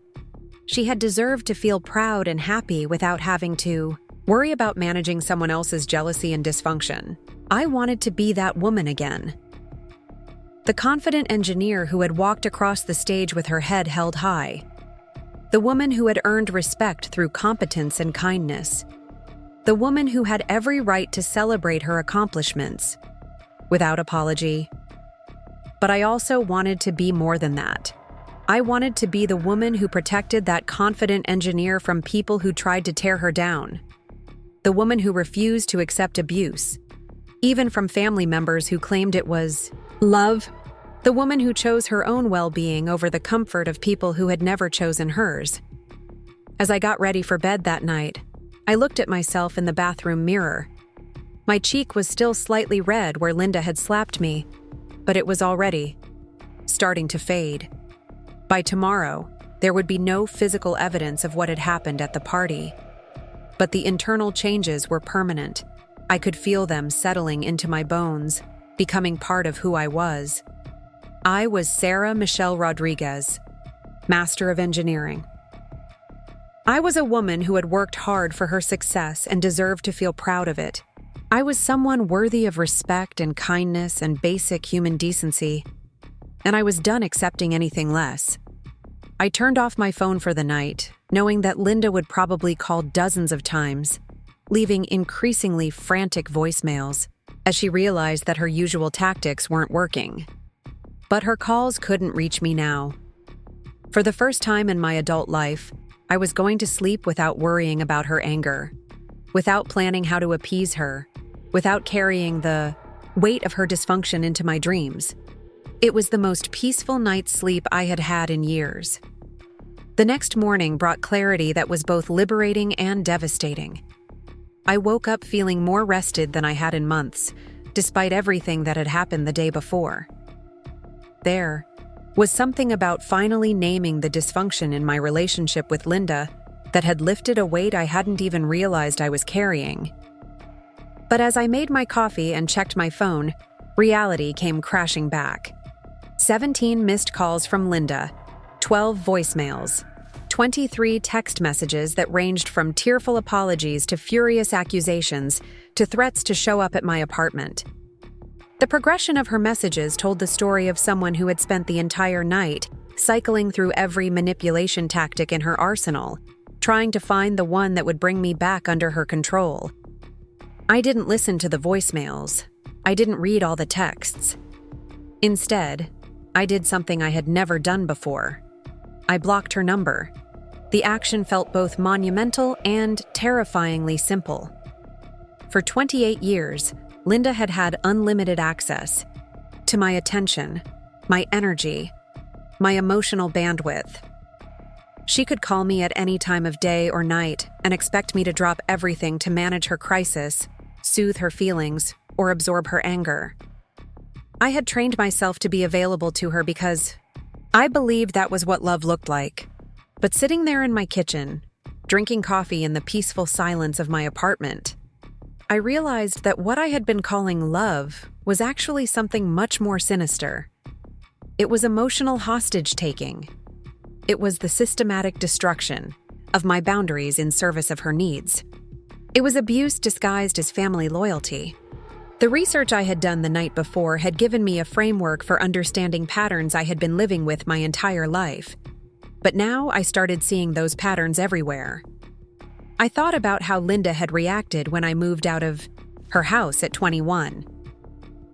She had deserved to feel proud and happy without having to worry about managing someone else's jealousy and dysfunction. I wanted to be that woman again. The confident engineer who had walked across the stage with her head held high. The woman who had earned respect through competence and kindness. The woman who had every right to celebrate her accomplishments, without apology. But I also wanted to be more than that. I wanted to be the woman who protected that confident engineer from people who tried to tear her down. The woman who refused to accept abuse, even from family members who claimed it was love. The woman who chose her own well-being over the comfort of people who had never chosen hers. As I got ready for bed that night, I looked at myself in the bathroom mirror. My cheek was still slightly red where Linda had slapped me, but it was already starting to fade. By tomorrow, there would be no physical evidence of what had happened at the party. But the internal changes were permanent. I could feel them settling into my bones, becoming part of who I was. I was Sarah Michelle Rodriguez, Master of Engineering. I was a woman who had worked hard for her success and deserved to feel proud of it. I was someone worthy of respect and kindness and basic human decency, and I was done accepting anything less. I turned off my phone for the night, knowing that Linda would probably call dozens of times, leaving increasingly frantic voicemails as she realized that her usual tactics weren't working. But her calls couldn't reach me now. For the first time in my adult life, I was going to sleep without worrying about her anger, without planning how to appease her, without carrying the weight of her dysfunction into my dreams. It was the most peaceful night's sleep I had had in years. The next morning brought clarity that was both liberating and devastating. I woke up feeling more rested than I had in months, despite everything that had happened the day before. There was something about finally naming the dysfunction in my relationship with Linda that had lifted a weight I hadn't even realized I was carrying. But as I made my coffee and checked my phone, reality came crashing back. 17 missed calls from Linda, 12 voicemails, 23 text messages that ranged from tearful apologies to furious accusations to threats to show up at my apartment. The progression of her messages told the story of someone who had spent the entire night cycling through every manipulation tactic in her arsenal, trying to find the one that would bring me back under her control. I didn't listen to the voicemails. I didn't read all the texts. Instead, I did something I had never done before. I blocked her number. The action felt both monumental and terrifyingly simple. For 28 years, Linda had had unlimited access to my attention, my energy, my emotional bandwidth. She could call me at any time of day or night and expect me to drop everything to manage her crisis, soothe her feelings, or absorb her anger. I had trained myself to be available to her because I believed that was what love looked like. But sitting there in my kitchen, drinking coffee in the peaceful silence of my apartment, I realized that what I had been calling love was actually something much more sinister. It was emotional hostage-taking. It was the systematic destruction of my boundaries in service of her needs. It was abuse disguised as family loyalty. The research I had done the night before had given me a framework for understanding patterns I had been living with my entire life. But now I started seeing those patterns everywhere. I thought about how Linda had reacted when I moved out of her house at 21.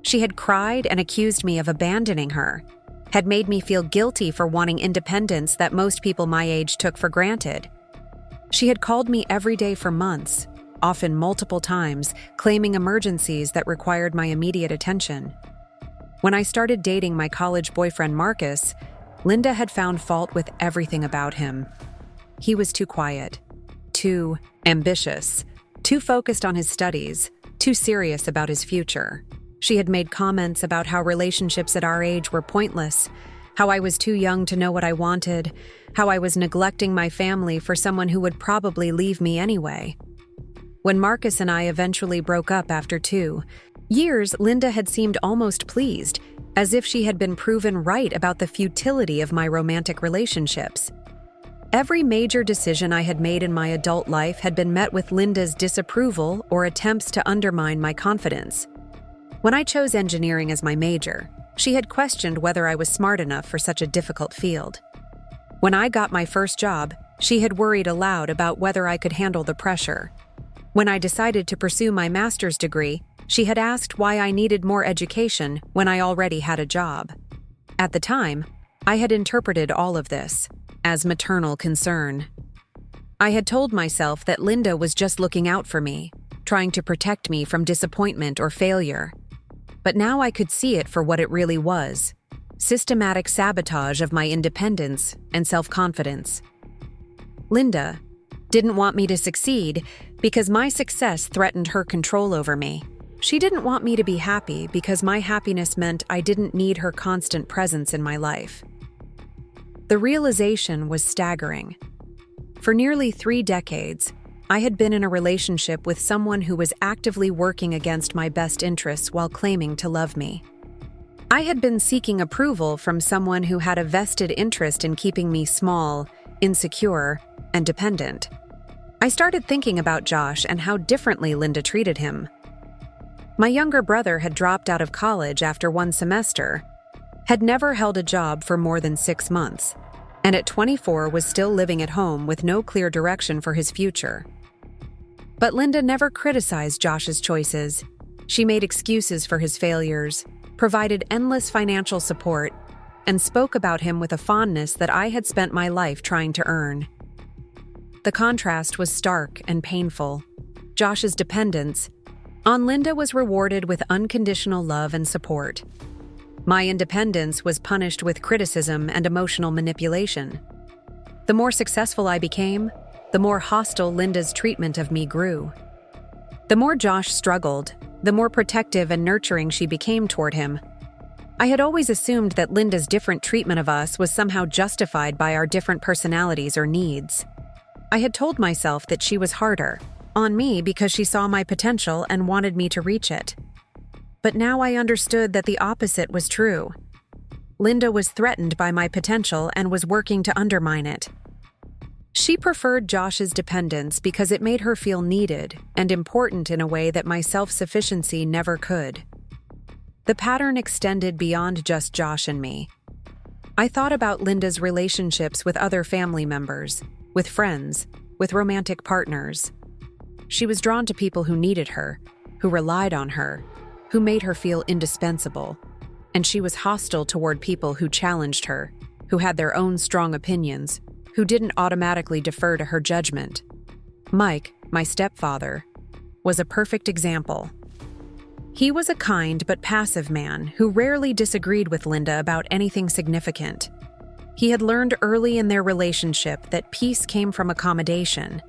She had cried and accused me of abandoning her, had made me feel guilty for wanting independence that most people my age took for granted. She had called me every day for months, often multiple times, claiming emergencies that required my immediate attention. When I started dating my college boyfriend Marcus, Linda had found fault with everything about him. He was too quiet, too ambitious, too focused on his studies, too serious about his future. She had made comments about how relationships at our age were pointless, how I was too young to know what I wanted, how I was neglecting my family for someone who would probably leave me anyway. When Marcus and I eventually broke up after 2 years, Linda had seemed almost pleased, as if she had been proven right about the futility of my romantic relationships. Every major decision I had made in my adult life had been met with Linda's disapproval or attempts to undermine my confidence. When I chose engineering as my major, she had questioned whether I was smart enough for such a difficult field. When I got my first job, she had worried aloud about whether I could handle the pressure. When I decided to pursue my master's degree, she had asked why I needed more education when I already had a job. At the time, I had interpreted all of this as maternal concern. I had told myself that Linda was just looking out for me, trying to protect me from disappointment or failure. But now I could see it for what it really was: systematic sabotage of my independence and self-confidence. Linda didn't want me to succeed because my success threatened her control over me. She didn't want me to be happy because my happiness meant I didn't need her constant presence in my life. The realization was staggering. For nearly 3 decades, I had been in a relationship with someone who was actively working against my best interests while claiming to love me. I had been seeking approval from someone who had a vested interest in keeping me small, insecure, and dependent. I started thinking about Josh and how differently Linda treated him. My younger brother had dropped out of college after 1 semester, had never held a job for more than 6 months, and at 24 was still living at home with no clear direction for his future. But Linda never criticized Josh's choices. She made excuses for his failures, provided endless financial support, and spoke about him with a fondness that I had spent my life trying to earn. The contrast was stark and painful. Josh's dependence on Linda was rewarded with unconditional love and support. My independence was punished with criticism and emotional manipulation. The more successful I became, the more hostile Linda's treatment of me grew. The more Josh struggled, the more protective and nurturing she became toward him. I had always assumed that Linda's different treatment of us was somehow justified by our different personalities or needs. I had told myself that she was harder on me because she saw my potential and wanted me to reach it. But now I understood that the opposite was true. Linda was threatened by my potential and was working to undermine it. She preferred Josh's dependence because it made her feel needed and important in a way that my self-sufficiency never could. The pattern extended beyond just Josh and me. I thought about Linda's relationships with other family members, with friends, with romantic partners. She was drawn to people who needed her, who relied on her, who made her feel indispensable, and she was hostile toward people who challenged her, who had their own strong opinions, who didn't automatically defer to her judgment. Mike, my stepfather, was a perfect example. He was a kind but passive man who rarely disagreed with Linda about anything significant. He had learned early in their relationship that peace came from accommodation,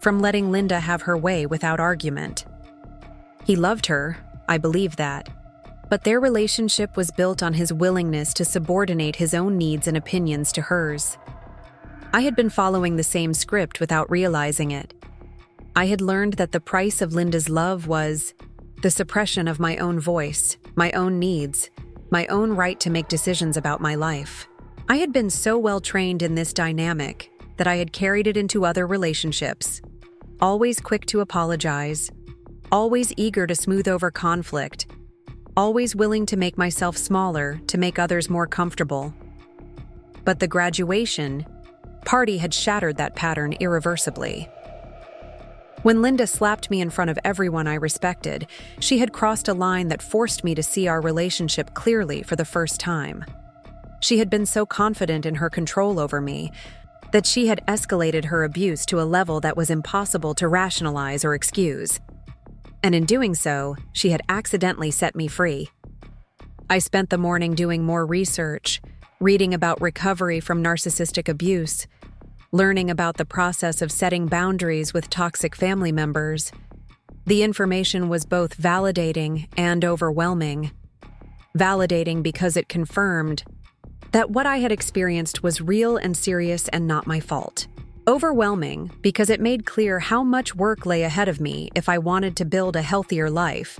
from letting Linda have her way without argument. He loved her, I believe that, but their relationship was built on his willingness to subordinate his own needs and opinions to hers. I had been following the same script without realizing it. I had learned that the price of Linda's love was the suppression of my own voice, my own needs, my own right to make decisions about my life. I had been so well trained in this dynamic that I had carried it into other relationships, always quick to apologize, always eager to smooth over conflict, always willing to make myself smaller to make others more comfortable. But the graduation party had shattered that pattern irreversibly. When Linda slapped me in front of everyone I respected, she had crossed a line that forced me to see our relationship clearly for the first time. She had been so confident in her control over me that she had escalated her abuse to a level that was impossible to rationalize or excuse. And in doing so, she had accidentally set me free. I spent the morning doing more research, reading about recovery from narcissistic abuse, learning about the process of setting boundaries with toxic family members. The information was both validating and overwhelming. Validating because it confirmed that what I had experienced was real and serious and not my fault. Overwhelming because it made clear how much work lay ahead of me if I wanted to build a healthier life.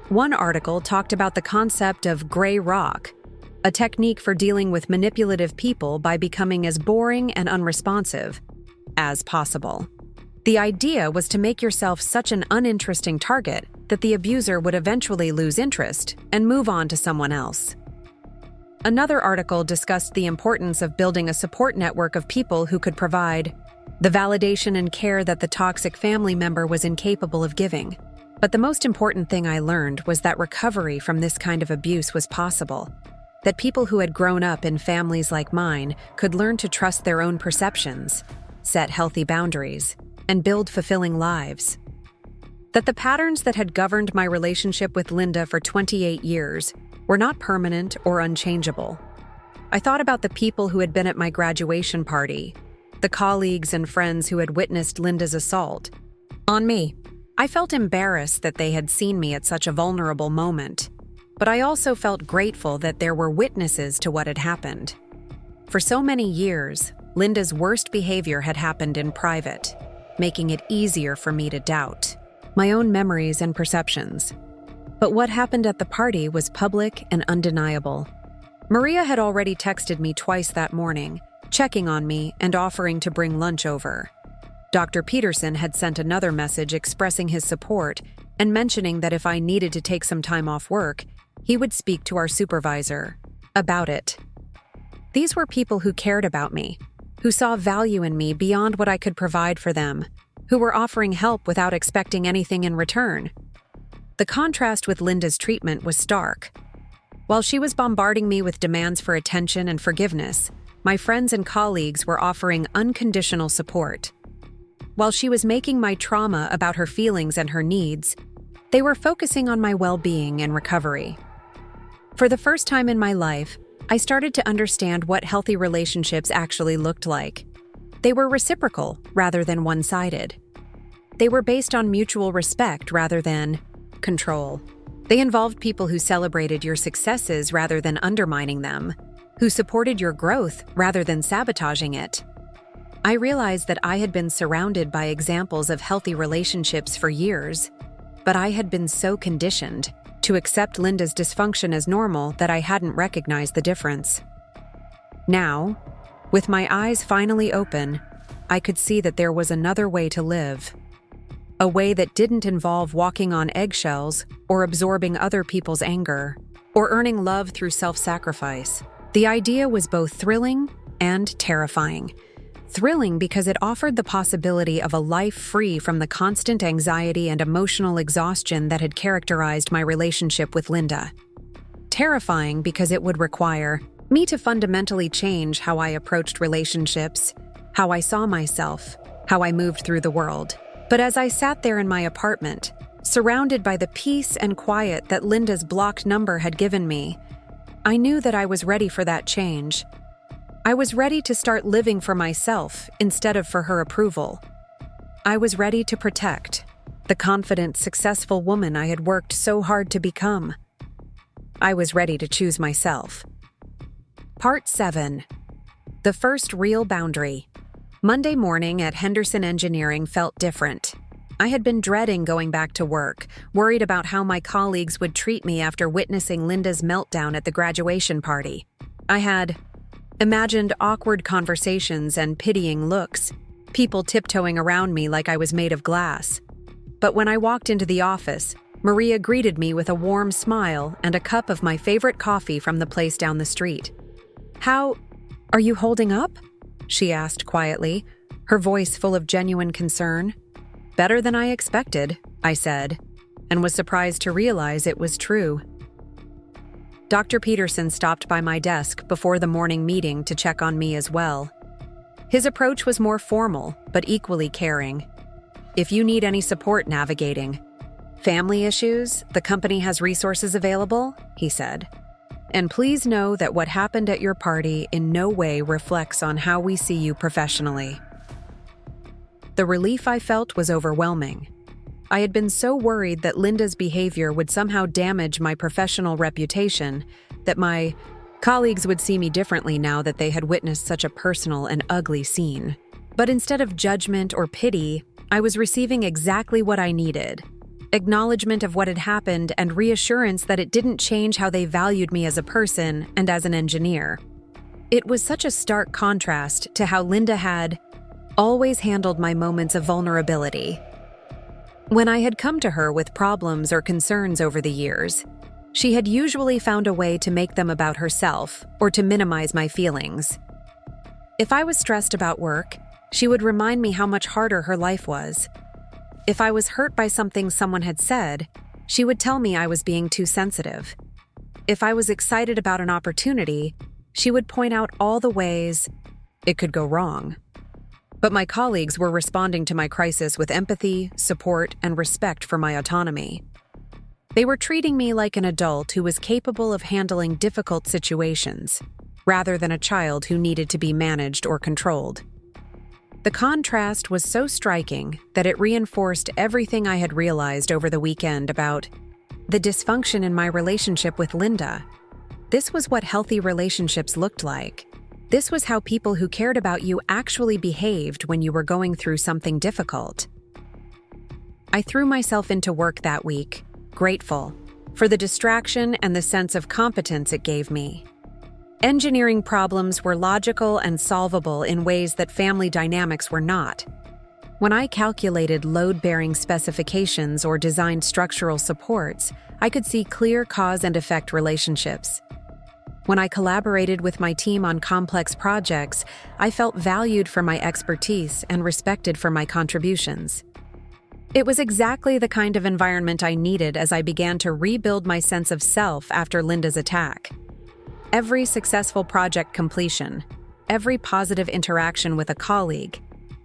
One article talked about the concept of gray rock, a technique for dealing with manipulative people by becoming as boring and unresponsive as possible. The idea was to make yourself such an uninteresting target that the abuser would eventually lose interest and move on to someone else. Another article discussed the importance of building a support network of people who could provide the validation and care that the toxic family member was incapable of giving. But the most important thing I learned was that recovery from this kind of abuse was possible. that people who had grown up in families like mine could learn to trust their own perceptions, set healthy boundaries, and build fulfilling lives. That the patterns that had governed my relationship with Linda for 28 years were not permanent or unchangeable. I thought about the people who had been at my graduation party, the colleagues and friends who had witnessed Linda's assault on me. I felt embarrassed that they had seen me at such a vulnerable moment, but I also felt grateful that there were witnesses to what had happened. For so many years, Linda's worst behavior had happened in private, making it easier for me to doubt my own memories and perceptions. But what happened at the party was public and undeniable. Maria had already texted me twice that morning, checking on me and offering to bring lunch over. Dr. Peterson had sent another message expressing his support and mentioning that if I needed to take some time off work, he would speak to our supervisor about it. These were people who cared about me, who saw value in me beyond what I could provide for them, who were offering help without expecting anything in return. The contrast with Linda's treatment was stark. While she was bombarding me with demands for attention and forgiveness, my friends and colleagues were offering unconditional support. While she was making my trauma about her feelings and her needs, they were focusing on my well-being and recovery. For the first time in my life, I started to understand what healthy relationships actually looked like. They were reciprocal rather than one-sided. They were based on mutual respect rather than control. They involved people who celebrated your successes rather than undermining them, who supported your growth rather than sabotaging it. I realized that I had been surrounded by examples of healthy relationships for years, but I had been so conditioned to accept Linda's dysfunction as normal that I hadn't recognized the difference. Now, with my eyes finally open, I could see that there was another way to live. A way that didn't involve walking on eggshells or absorbing other people's anger, or earning love through self-sacrifice. The idea was both thrilling and terrifying. Thrilling because it offered the possibility of a life free from the constant anxiety and emotional exhaustion that had characterized my relationship with Linda. Terrifying because it would require me to fundamentally change how I approached relationships, how I saw myself, how I moved through the world. But as I sat there in my apartment, surrounded by the peace and quiet that Linda's blocked number had given me, I knew that I was ready for that change. I was ready to start living for myself instead of for her approval. I was ready to protect the confident, successful woman I had worked so hard to become. I was ready to choose myself. Part 7. The first real boundary. Monday morning at Henderson Engineering felt different. I had been dreading going back to work, worried about how my colleagues would treat me after witnessing Linda's meltdown at the graduation party. I had imagined awkward conversations and pitying looks, people tiptoeing around me like I was made of glass. But when I walked into the office, Maria greeted me with a warm smile and a cup of my favorite coffee from the place down the street. "How are you holding up?" she asked quietly, her voice full of genuine concern. "Better than I expected," I said, and was surprised to realize it was true. Dr. Peterson stopped by my desk before the morning meeting to check on me as well. His approach was more formal, but equally caring. "If you need any support navigating family issues, the company has resources available," he said. "And please know that what happened at your party in no way reflects on how we see you professionally." The relief I felt was overwhelming. I had been so worried that Linda's behavior would somehow damage my professional reputation, that my colleagues would see me differently now that they had witnessed such a personal and ugly scene. But instead of judgment or pity, I was receiving exactly what I needed: acknowledgement of what had happened and reassurance that it didn't change how they valued me as a person and as an engineer. It was such a stark contrast to how Linda had always handled my moments of vulnerability. When I had come to her with problems or concerns over the years, she had usually found a way to make them about herself or to minimize my feelings. If I was stressed about work, she would remind me how much harder her life was. If I was hurt by something someone had said, she would tell me I was being too sensitive. If I was excited about an opportunity, she would point out all the ways it could go wrong. But my colleagues were responding to my crisis with empathy, support, and respect for my autonomy. They were treating me like an adult who was capable of handling difficult situations, rather than a child who needed to be managed or controlled. The contrast was so striking that it reinforced everything I had realized over the weekend about the dysfunction in my relationship with Linda. This was what healthy relationships looked like. This was how people who cared about you actually behaved when you were going through something difficult. I threw myself into work that week, grateful for the distraction and the sense of competence it gave me. Engineering problems were logical and solvable in ways that family dynamics were not. When I calculated load-bearing specifications or designed structural supports, I could see clear cause and effect relationships. When I collaborated with my team on complex projects, I felt valued for my expertise and respected for my contributions. It was exactly the kind of environment I needed as I began to rebuild my sense of self after Linda's attack. Every successful project completion, every positive interaction with a colleague,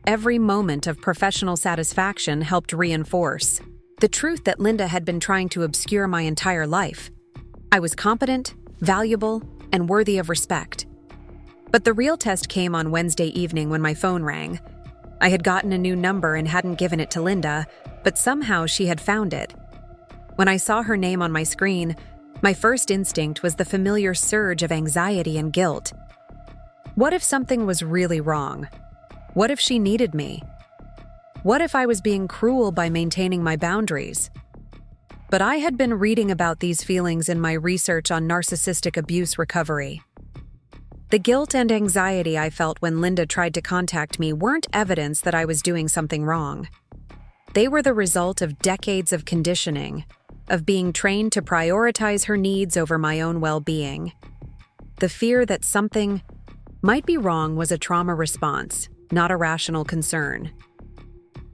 every moment of professional satisfaction helped reinforce the truth that Linda had been trying to obscure my entire life. I was competent, valuable, and worthy of respect. But the real test came on Wednesday evening when my phone rang. I had gotten a new number and hadn't given it to Linda, but somehow she had found it. When I saw her name on my screen, my first instinct was the familiar surge of anxiety and guilt. What if something was really wrong? What if she needed me? What if I was being cruel by maintaining my boundaries? But I had been reading about these feelings in my research on narcissistic abuse recovery. The guilt and anxiety I felt when Linda tried to contact me weren't evidence that I was doing something wrong. They were the result of decades of conditioning, of being trained to prioritize her needs over my own well-being. The fear that something might be wrong was a trauma response, not a rational concern.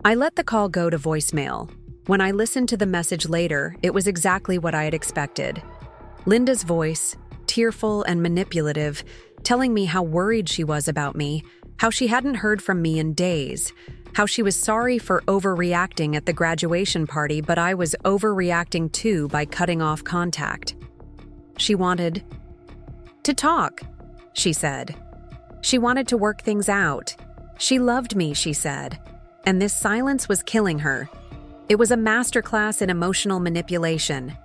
I let the call go to voicemail. When I listened to the message later, it was exactly what I had expected. Linda's voice, tearful and manipulative, telling me how worried she was about me, how she hadn't heard from me in days, how she was sorry for overreacting at the graduation party, but I was overreacting too by cutting off contact. She wanted to talk, she said. She wanted to work things out. She loved me, she said. And this silence was killing her. It was a masterclass in emotional manipulation,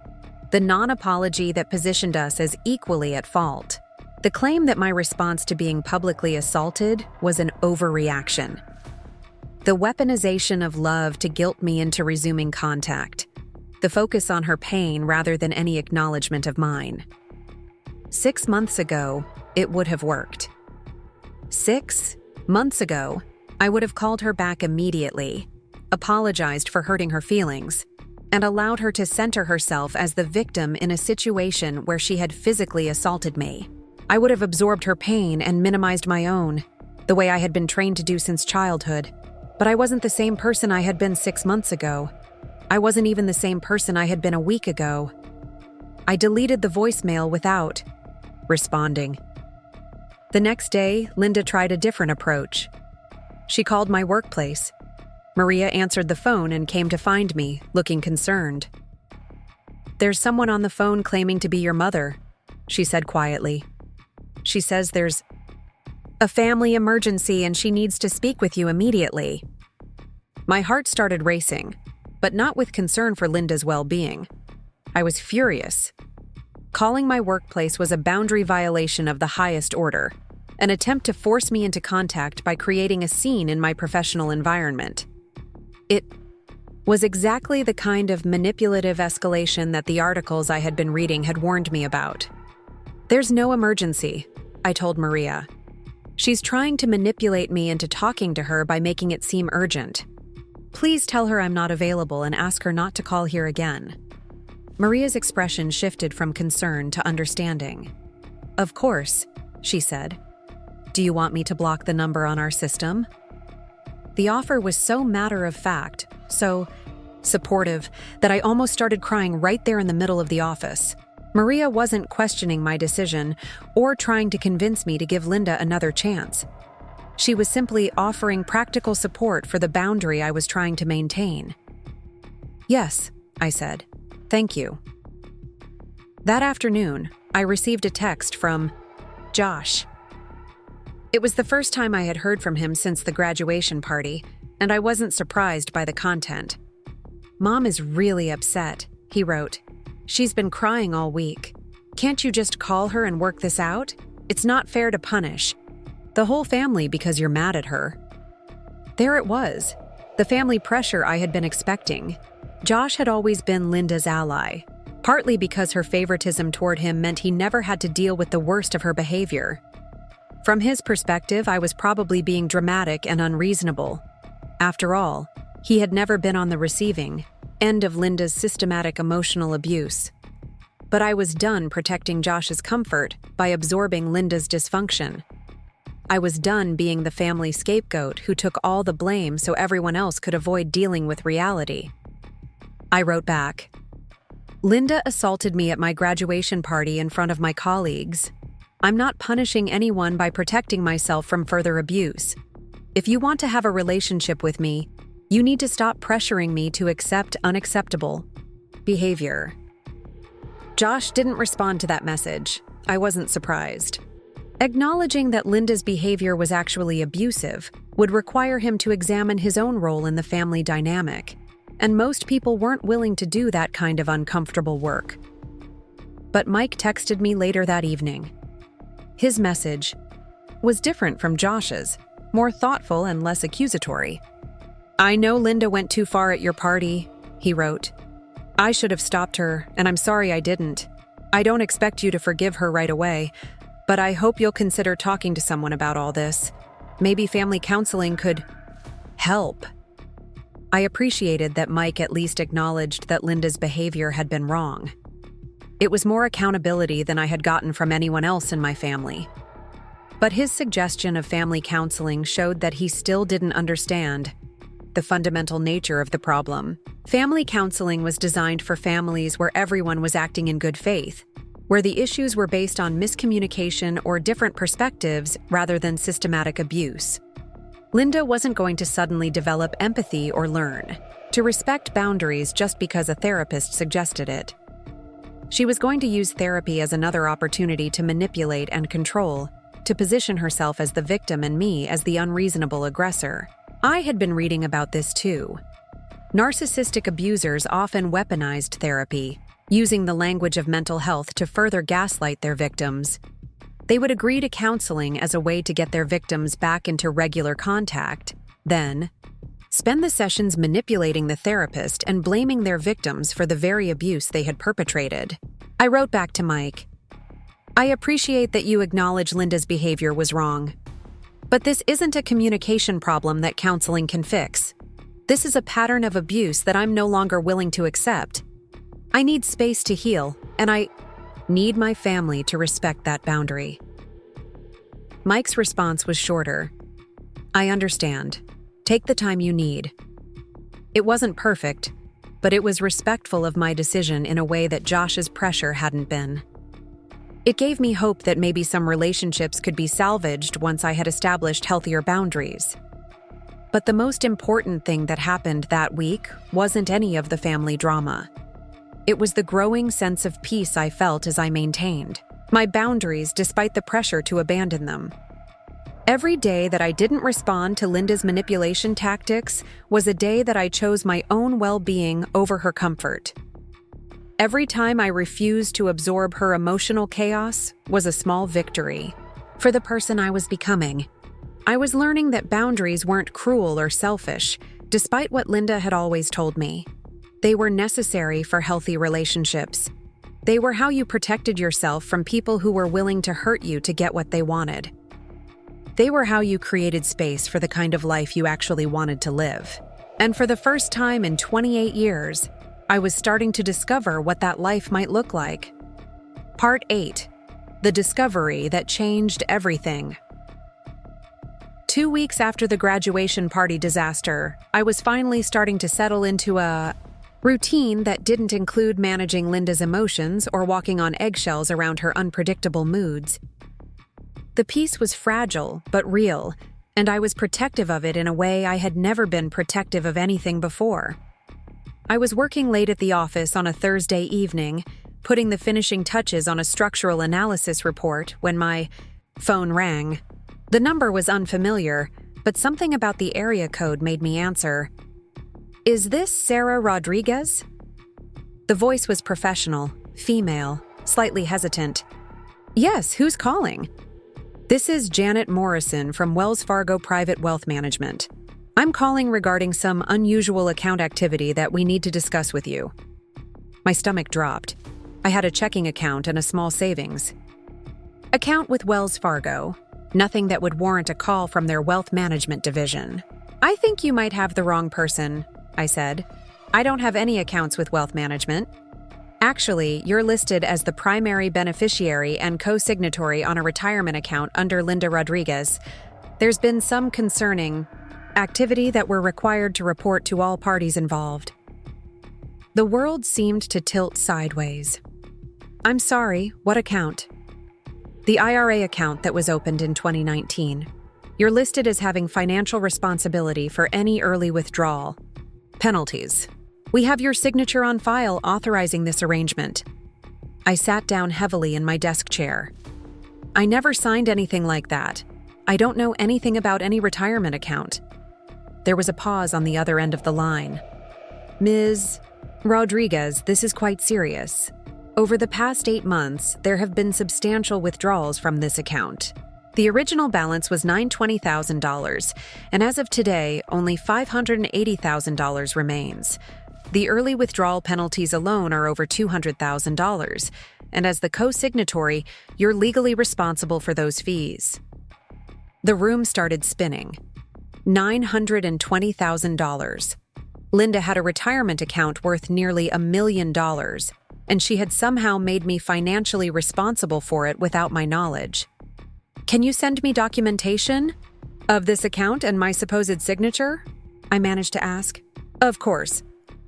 the non-apology that positioned us as equally at fault. The claim that my response to being publicly assaulted was an overreaction. The weaponization of love to guilt me into resuming contact. The focus on her pain rather than any acknowledgement of mine. 6 months ago, it would have worked. 6 months ago, I would have called her back immediately, apologized for hurting her feelings, and allowed her to center herself as the victim in a situation where she had physically assaulted me. I would have absorbed her pain and minimized my own, the way I had been trained to do since childhood. But I wasn't the same person I had been 6 months ago. I wasn't even the same person I had been a week ago. I deleted the voicemail without responding. The next day, Linda tried a different approach. She called my workplace. Maria answered the phone and came to find me, looking concerned. "There's someone on the phone claiming to be your mother," she said quietly. "She says there's a family emergency and she needs to speak with you immediately." My heart started racing, but not with concern for Linda's well-being. I was furious. Calling my workplace was a boundary violation of the highest order, an attempt to force me into contact by creating a scene in my professional environment. It was exactly the kind of manipulative escalation that the articles I had been reading had warned me about. "There's no emergency," I told Maria. "She's trying to manipulate me into talking to her by making it seem urgent. Please tell her I'm not available and ask her not to call here again." Maria's expression shifted from concern to understanding. "Of course," she said. "Do you want me to block the number on our system?" The offer was so matter-of-fact, so supportive, that I almost started crying right there in the middle of the office. Maria wasn't questioning my decision or trying to convince me to give Linda another chance. She was simply offering practical support for the boundary I was trying to maintain. "Yes," I said. "Thank you." That afternoon, I received a text from Josh. It was the first time I had heard from him since the graduation party, and I wasn't surprised by the content. "Mom is really upset," he wrote. "She's been crying all week. Can't you just call her and work this out? It's not fair to punish the whole family because you're mad at her." There it was, the family pressure I had been expecting. Josh had always been Linda's ally, partly because her favoritism toward him meant he never had to deal with the worst of her behavior. From his perspective, I was probably being dramatic and unreasonable. After all, he had never been on the receiving end of Linda's systematic emotional abuse. But I was done protecting Josh's comfort by absorbing Linda's dysfunction. I was done being the family scapegoat who took all the blame so everyone else could avoid dealing with reality. I wrote back, "Linda assaulted me at my graduation party in front of my colleagues. I'm not punishing anyone by protecting myself from further abuse. If you want to have a relationship with me, you need to stop pressuring me to accept unacceptable behavior." Josh didn't respond to that message. I wasn't surprised. Acknowledging that Linda's behavior was actually abusive would require him to examine his own role in the family dynamic, and most people weren't willing to do that kind of uncomfortable work. But Mike texted me later that evening. His message was different from Josh's, more thoughtful and less accusatory. "I know Linda went too far at your party," he wrote. "I should have stopped her, and I'm sorry I didn't. I don't expect you to forgive her right away, but I hope you'll consider talking to someone about all this. Maybe family counseling could help." I appreciated that Mike at least acknowledged that Linda's behavior had been wrong. It was more accountability than I had gotten from anyone else in my family. But his suggestion of family counseling showed that he still didn't understand the fundamental nature of the problem. Family counseling was designed for families where everyone was acting in good faith, where the issues were based on miscommunication or different perspectives rather than systematic abuse. Linda wasn't going to suddenly develop empathy or learn to respect boundaries just because a therapist suggested it. She was going to use therapy as another opportunity to manipulate and control, to position herself as the victim and me as the unreasonable aggressor. I had been reading about this too. Narcissistic abusers often weaponized therapy, using the language of mental health to further gaslight their victims. They would agree to counseling as a way to get their victims back into regular contact, then spend the sessions manipulating the therapist and blaming their victims for the very abuse they had perpetrated. I wrote back to Mike, "I appreciate that you acknowledge Linda's behavior was wrong. But this isn't a communication problem that counseling can fix. This is a pattern of abuse that I'm no longer willing to accept. I need space to heal, and I need my family to respect that boundary." Mike's response was shorter. "I understand. Take the time you need." It wasn't perfect, but it was respectful of my decision in a way that Josh's pressure hadn't been. It gave me hope that maybe some relationships could be salvaged once I had established healthier boundaries. But the most important thing that happened that week wasn't any of the family drama. It was the growing sense of peace I felt as I maintained my boundaries despite the pressure to abandon them. Every day that I didn't respond to Linda's manipulation tactics was a day that I chose my own well-being over her comfort. Every time I refused to absorb her emotional chaos was a small victory for the person I was becoming. I was learning that boundaries weren't cruel or selfish, despite what Linda had always told me. They were necessary for healthy relationships. They were how you protected yourself from people who were willing to hurt you to get what they wanted. They were how you created space for the kind of life you actually wanted to live. And for the first time in 28 years, I was starting to discover what that life might look like. Part 8. The discovery that changed everything. 2 weeks after the graduation party disaster, I was finally starting to settle into a Routine that didn't include managing Linda's emotions or walking on eggshells around her unpredictable moods. The peace was fragile but real, and I was protective of it in a way I had never been protective of anything before. I was working late at the office on a Thursday evening, putting the finishing touches on a structural analysis report when my phone rang. The number was unfamiliar, but something about the area code made me answer. "Is this Sarah Rodriguez?" The voice was professional, female, slightly hesitant. "Yes, who's calling?" "This is Janet Morrison from Wells Fargo Private Wealth Management. I'm calling regarding some unusual account activity that we need to discuss with you." My stomach dropped. I had a checking account and a small savings account with Wells Fargo. Nothing that would warrant a call from their wealth management division. "I think you might have the wrong person," I said. "I don't have any accounts with wealth management. Actually, you're listed as the primary beneficiary and co-signatory on a retirement account under Linda Rodriguez. There's been some concerning activity that we're required to report to all parties involved." The world seemed to tilt sideways. "I'm sorry, what account?" "The IRA account that was opened in 2019. You're listed as having financial responsibility for any early withdrawal. Penalties. We have your signature on file authorizing this arrangement." I sat down heavily in my desk chair. "I never signed anything like that. I don't know anything about any retirement account." There was a pause on the other end of the line. "Ms. Rodriguez, this is quite serious. Over the past 8 months, there have been substantial withdrawals from this account. The original balance was $920,000, and as of today, only $580,000 remains. The early withdrawal penalties alone are over $200,000, and as the co-signatory, you're legally responsible for those fees." The room started spinning. $920,000. Linda had a retirement account worth nearly $1 million, and she had somehow made me financially responsible for it without my knowledge. "Can you send me documentation of this account and my supposed signature?" I managed to ask. "Of course.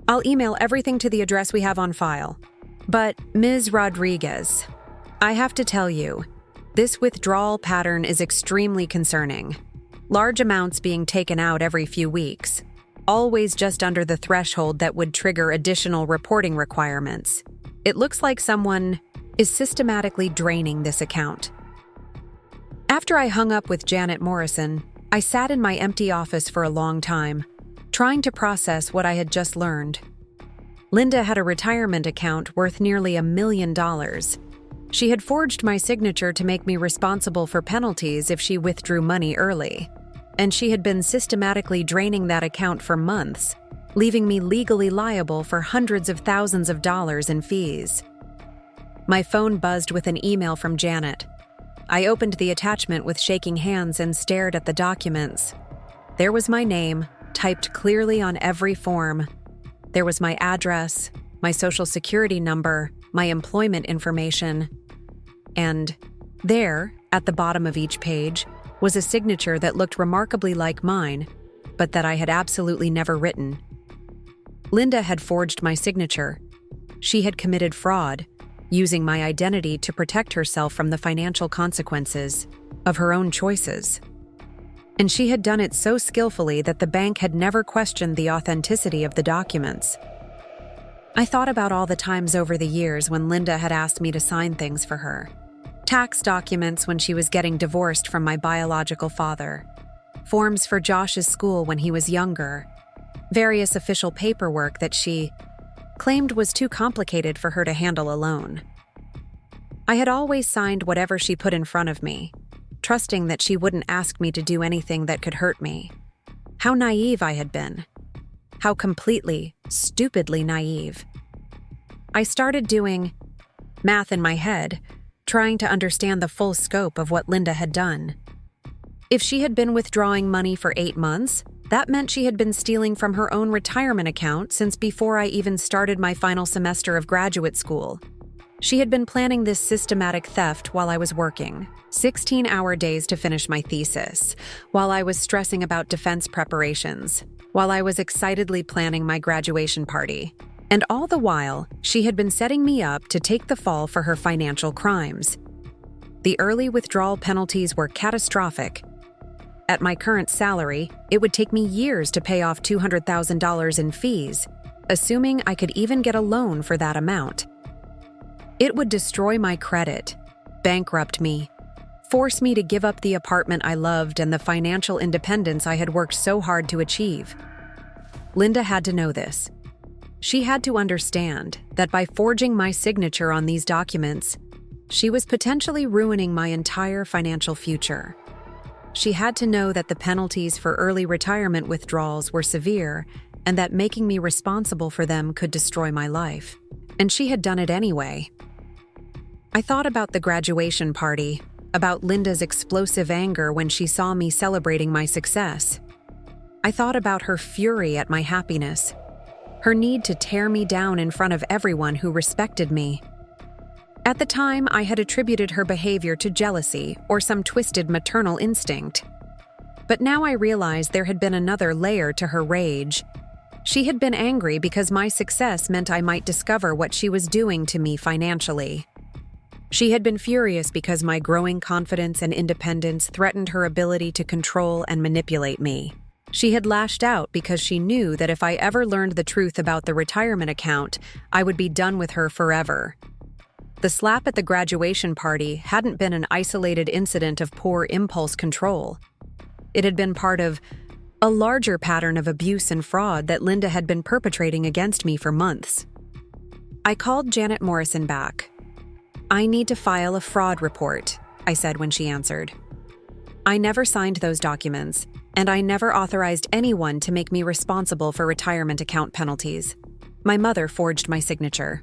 I'll email everything to the address we have on file. But, Ms. Rodriguez, I have to tell you, this withdrawal pattern is extremely concerning. Large amounts being taken out every few weeks, always just under the threshold that would trigger additional reporting requirements. It looks like someone is systematically draining this account." After I hung up with Janet Morrison, I sat in my empty office for a long time, trying to process what I had just learned. Linda had a retirement account worth nearly $1 million. She had forged my signature to make me responsible for penalties if she withdrew money early, and she had been systematically draining that account for months, leaving me legally liable for hundreds of thousands of dollars in fees. My phone buzzed with an email from Janet. I opened the attachment with shaking hands and stared at the documents. There was my name, typed clearly on every form. There was my address, my social security number, my employment information. And there, at the bottom of each page, was a signature that looked remarkably like mine, but that I had absolutely never written. Linda had forged my signature. She had committed fraud, using my identity to protect herself from the financial consequences of her own choices. And she had done it so skillfully that the bank had never questioned the authenticity of the documents. I thought about all the times over the years when Linda had asked me to sign things for her. Tax documents when she was getting divorced from my biological father, forms for Josh's school when he was younger, various official paperwork that she claimed was too complicated for her to handle alone. I had always signed whatever she put in front of me, trusting that she wouldn't ask me to do anything that could hurt me. How naive I had been. How completely, stupidly naive. I started doing math in my head, trying to understand the full scope of what Linda had done. If she had been withdrawing money for 8 months, that meant she had been stealing from her own retirement account since before I even started my final semester of graduate school. She had been planning this systematic theft while I was working, 16-hour days to finish my thesis, while I was stressing about defense preparations, while I was excitedly planning my graduation party. And all the while, she had been setting me up to take the fall for her financial crimes. The early withdrawal penalties were catastrophic. At my current salary, it would take me years to pay off $200,000 in fees, assuming I could even get a loan for that amount. It would destroy my credit, bankrupt me, force me to give up the apartment I loved and the financial independence I had worked so hard to achieve. Linda had to know this. She had to understand that by forging my signature on these documents, she was potentially ruining my entire financial future. She had to know that the penalties for early retirement withdrawals were severe and that making me responsible for them could destroy my life. And she had done it anyway. I thought about the graduation party, about Linda's explosive anger when she saw me celebrating my success. I thought about her fury at my happiness, her need to tear me down in front of everyone who respected me. At the time, I had attributed her behavior to jealousy or some twisted maternal instinct. But now I realized there had been another layer to her rage. She had been angry because my success meant I might discover what she was doing to me financially. She had been furious because my growing confidence and independence threatened her ability to control and manipulate me. She had lashed out because she knew that if I ever learned the truth about the retirement account, I would be done with her forever. The slap at the graduation party hadn't been an isolated incident of poor impulse control. It had been part of a larger pattern of abuse and fraud that Linda had been perpetrating against me for months. I called Janet Morrison back. "I need to file a fraud report," I said when she answered. "I never signed those documents, and I never authorized anyone to make me responsible for retirement account penalties. My mother forged my signature."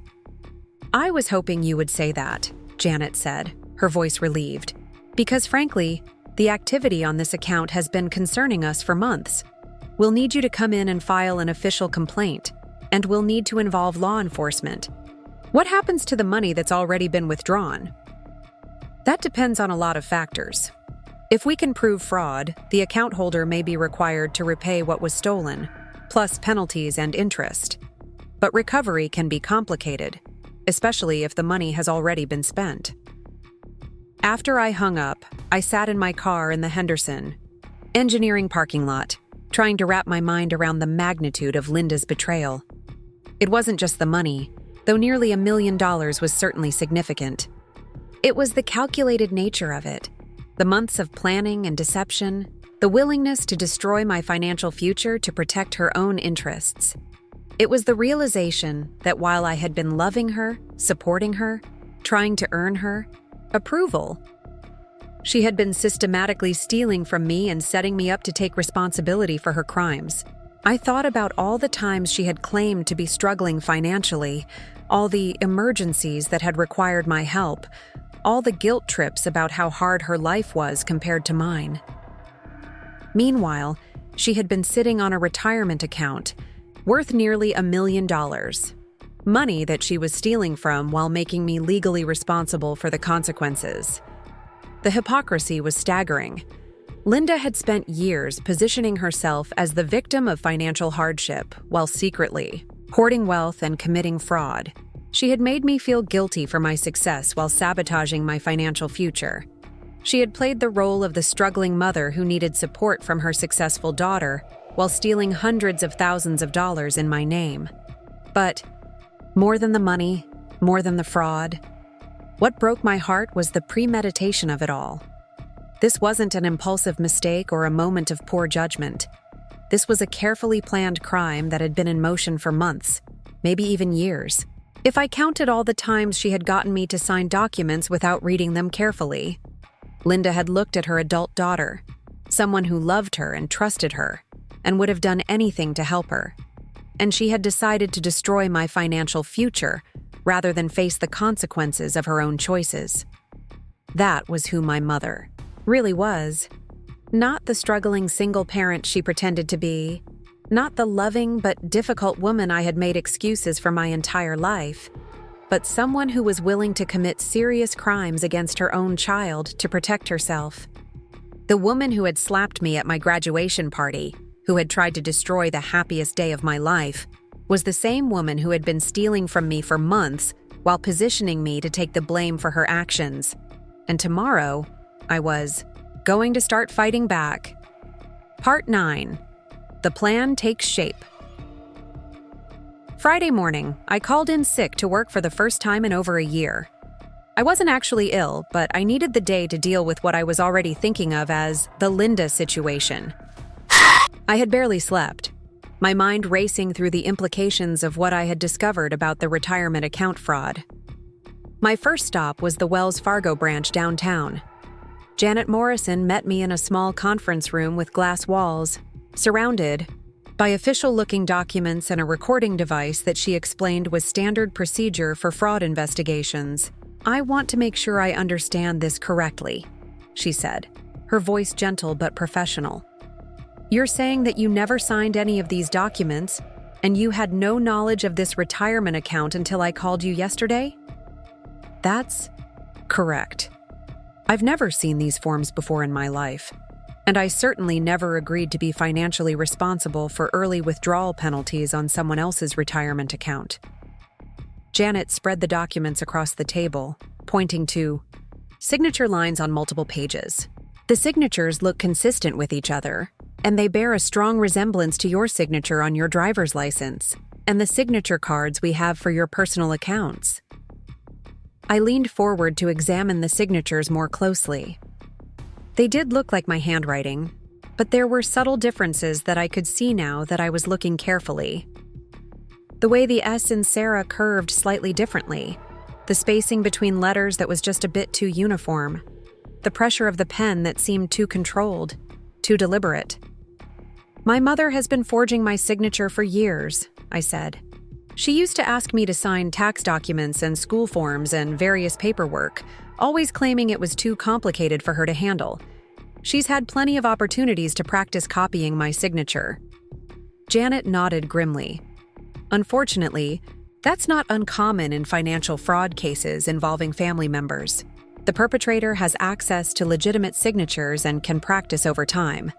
"I was hoping you would say that," Janet said, her voice relieved, "because frankly, the activity on this account has been concerning us for months. We'll need you to come in and file an official complaint, and we'll need to involve law enforcement. What happens to the money that's already been withdrawn?" "That depends on a lot of factors. If we can prove fraud, the account holder may be required to repay what was stolen, plus penalties and interest. But recovery can be complicated, especially if the money has already been spent." After I hung up, I sat in my car in the Henderson engineering parking lot, trying to wrap my mind around the magnitude of Linda's betrayal. It wasn't just the money, though nearly $1 million was certainly significant. It was the calculated nature of it, the months of planning and deception, the willingness to destroy my financial future to protect her own interests. It was the realization that while I had been loving her, supporting her, trying to earn her approval, she had been systematically stealing from me and setting me up to take responsibility for her crimes. I thought about all the times she had claimed to be struggling financially, all the emergencies that had required my help, all the guilt trips about how hard her life was compared to mine. Meanwhile, she had been sitting on a retirement account worth nearly $1 million, money that she was stealing from while making me legally responsible for the consequences. The hypocrisy was staggering. Linda had spent years positioning herself as the victim of financial hardship while secretly hoarding wealth and committing fraud. She had made me feel guilty for my success while sabotaging my financial future. She had played the role of the struggling mother who needed support from her successful daughter while stealing hundreds of thousands of dollars in my name. But more than the money, more than the fraud, what broke my heart was the premeditation of it all. This wasn't an impulsive mistake or a moment of poor judgment. This was a carefully planned crime that had been in motion for months, maybe even years. If I counted all the times she had gotten me to sign documents without reading them carefully, Linda had looked at her adult daughter, someone who loved her and trusted her, and would have done anything to help her. And she had decided to destroy my financial future rather than face the consequences of her own choices. That was who my mother really was. Not the struggling single parent she pretended to be, not the loving but difficult woman I had made excuses for my entire life, but someone who was willing to commit serious crimes against her own child to protect herself. The woman who had slapped me at my graduation party, who had tried to destroy the happiest day of my life, was the same woman who had been stealing from me for months while positioning me to take the blame for her actions. And tomorrow, I was going to start fighting back. Part 9. The plan takes shape. Friday morning, I called in sick to work for the first time in over a year. I wasn't actually ill, but I needed the day to deal with what I was already thinking of as the Linda situation. I had barely slept, my mind racing through the implications of what I had discovered about the retirement account fraud. My first stop was the Wells Fargo branch downtown. Janet Morrison met me in a small conference room with glass walls, surrounded by official-looking documents and a recording device that she explained was standard procedure for fraud investigations. "I want to make sure I understand this correctly," she said, her voice gentle but professional. "You're saying that you never signed any of these documents, and you had no knowledge of this retirement account until I called you yesterday?" "That's correct. I've never seen these forms before in my life, and I certainly never agreed to be financially responsible for early withdrawal penalties on someone else's retirement account." Janet spread the documents across the table, pointing to signature lines on multiple pages. "The signatures look consistent with each other, and they bear a strong resemblance to your signature on your driver's license and the signature cards we have for your personal accounts." I leaned forward to examine the signatures more closely. They did look like my handwriting, but there were subtle differences that I could see now that I was looking carefully. The way the S in Sarah curved slightly differently, the spacing between letters that was just a bit too uniform, the pressure of the pen that seemed too controlled, too deliberate. "My mother has been forging my signature for years," I said. "She used to ask me to sign tax documents and school forms and various paperwork, always claiming it was too complicated for her to handle. She's had plenty of opportunities to practice copying my signature." Janet nodded grimly. "Unfortunately, that's not uncommon in financial fraud cases involving family members. The perpetrator has access to legitimate signatures and can practice over time."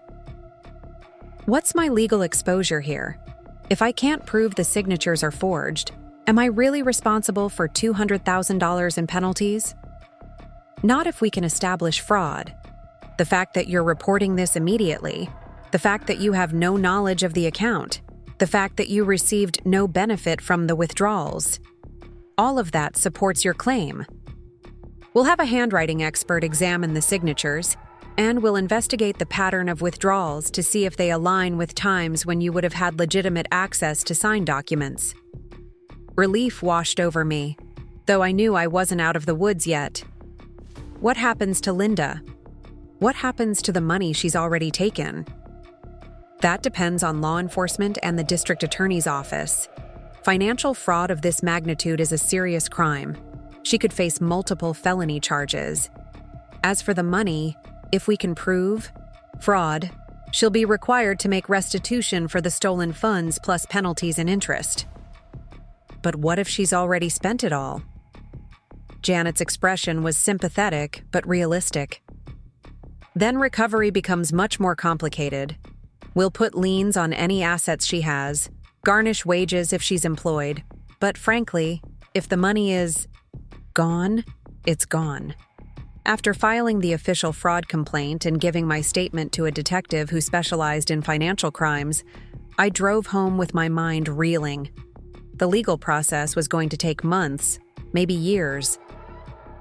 "What's my legal exposure here? If I can't prove the signatures are forged, am I really responsible for $200,000 in penalties?" "Not if we can establish fraud. The fact that you're reporting this immediately, the fact that you have no knowledge of the account, the fact that you received no benefit from the withdrawals, all of that supports your claim. We'll have a handwriting expert examine the signatures, and we'll investigate the pattern of withdrawals to see if they align with times when you would have had legitimate access to signed documents." Relief washed over me, though I knew I wasn't out of the woods yet. What happens to Linda? What happens to the money she's already taken? That depends on law enforcement and the district attorney's office. Financial fraud of this magnitude is a serious crime. She could face multiple felony charges. As for the money, if we can prove fraud, she'll be required to make restitution for the stolen funds plus penalties and interest. But what if she's already spent it all? Janet's expression was sympathetic but realistic. Then recovery becomes much more complicated. We'll put liens on any assets she has, garnish wages if she's employed, but frankly, if the money is gone, it's gone. After filing the official fraud complaint and giving my statement to a detective who specialized in financial crimes, I drove home with my mind reeling. The legal process was going to take months, maybe years.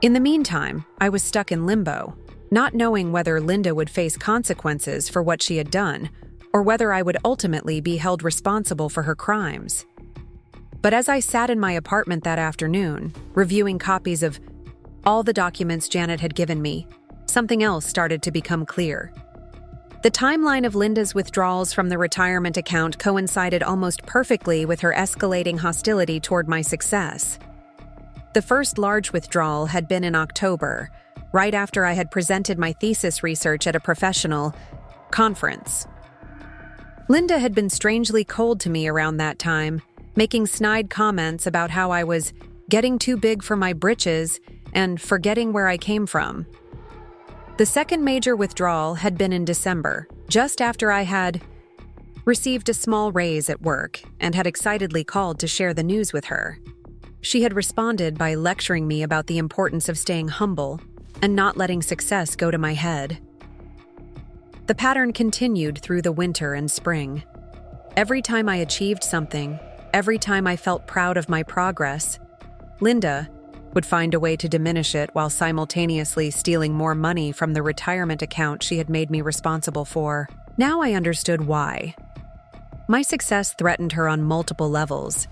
In the meantime, I was stuck in limbo, not knowing whether Linda would face consequences for what she had done, or whether I would ultimately be held responsible for her crimes. But as I sat in my apartment that afternoon, reviewing copies of all the documents Janet had given me, something else started to become clear. The timeline of Linda's withdrawals from the retirement account coincided almost perfectly with her escalating hostility toward my success. The first large withdrawal had been in October, right after I had presented my thesis research at a professional conference. Linda had been strangely cold to me around that time, making snide comments about how I was getting too big for my britches and forgetting where I came from. The second major withdrawal had been in December, just after I had received a small raise at work and had excitedly called to share the news with her. She had responded by lecturing me about the importance of staying humble and not letting success go to my head. The pattern continued through the winter and spring. Every time I achieved something, every time I felt proud of my progress, Linda would find a way to diminish it while simultaneously stealing more money from the retirement account she had made me responsible for. Now I understood why. My success threatened her on multiple levels.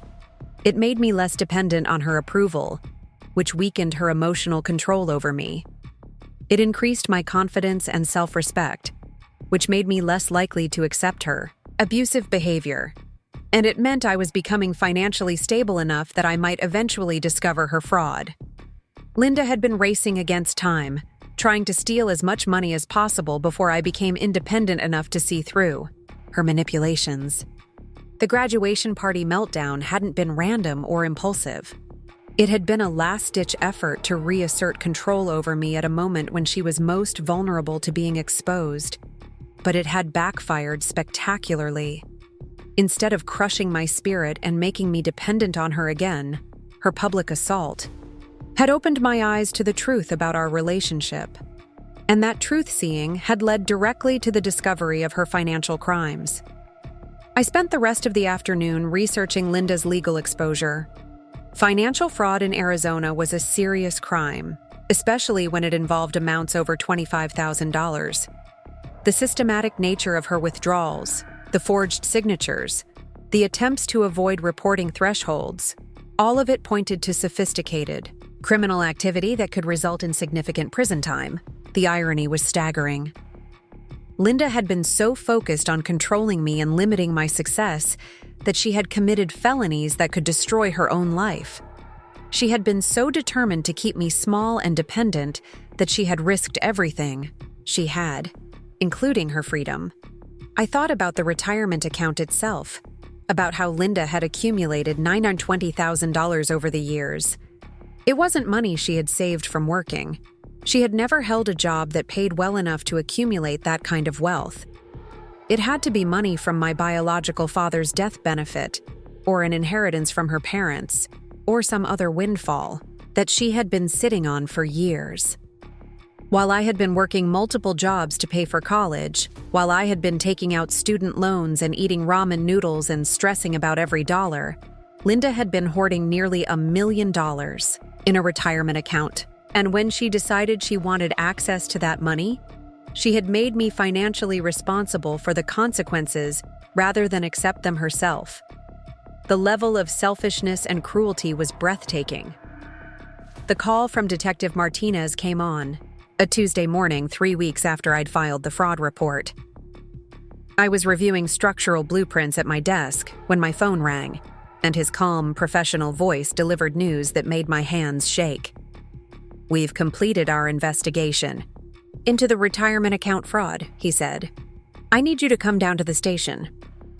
It made me less dependent on her approval, which weakened her emotional control over me. It increased my confidence and self-respect, which made me less likely to accept her abusive behavior. And it meant I was becoming financially stable enough that I might eventually discover her fraud. Linda had been racing against time, trying to steal as much money as possible before I became independent enough to see through her manipulations. The graduation party meltdown hadn't been random or impulsive. It had been a last-ditch effort to reassert control over me at a moment when she was most vulnerable to being exposed. But it had backfired spectacularly. Instead of crushing my spirit and making me dependent on her again, her public assault had opened my eyes to the truth about our relationship. And that truth-seeing had led directly to the discovery of her financial crimes. I spent the rest of the afternoon researching Linda's legal exposure. Financial fraud in Arizona was a serious crime, especially when it involved amounts over $25,000. The systematic nature of her withdrawals, the forged signatures, the attempts to avoid reporting thresholds, all of it pointed to sophisticated, criminal activity that could result in significant prison time. The irony was staggering. Linda had been so focused on controlling me and limiting my success that she had committed felonies that could destroy her own life. She had been so determined to keep me small and dependent that she had risked everything she had, including her freedom. I thought about the retirement account itself, about how Linda had accumulated $920,000 over the years. It wasn't money she had saved from working. She had never held a job that paid well enough to accumulate that kind of wealth. It had to be money from my biological father's death benefit, or an inheritance from her parents, or some other windfall that she had been sitting on for years. While I had been working multiple jobs to pay for college, while I had been taking out student loans and eating ramen noodles and stressing about every dollar, Linda had been hoarding nearly $1 million in a retirement account. And when she decided she wanted access to that money, she had made me financially responsible for the consequences rather than accept them herself. The level of selfishness and cruelty was breathtaking. The call from Detective Martinez came on, a Tuesday morning 3 weeks after I'd filed the fraud report. I was reviewing structural blueprints at my desk when my phone rang, and his calm, professional voice delivered news that made my hands shake. "We've completed our investigation into the retirement account fraud," he said. "I need you to come down to the station.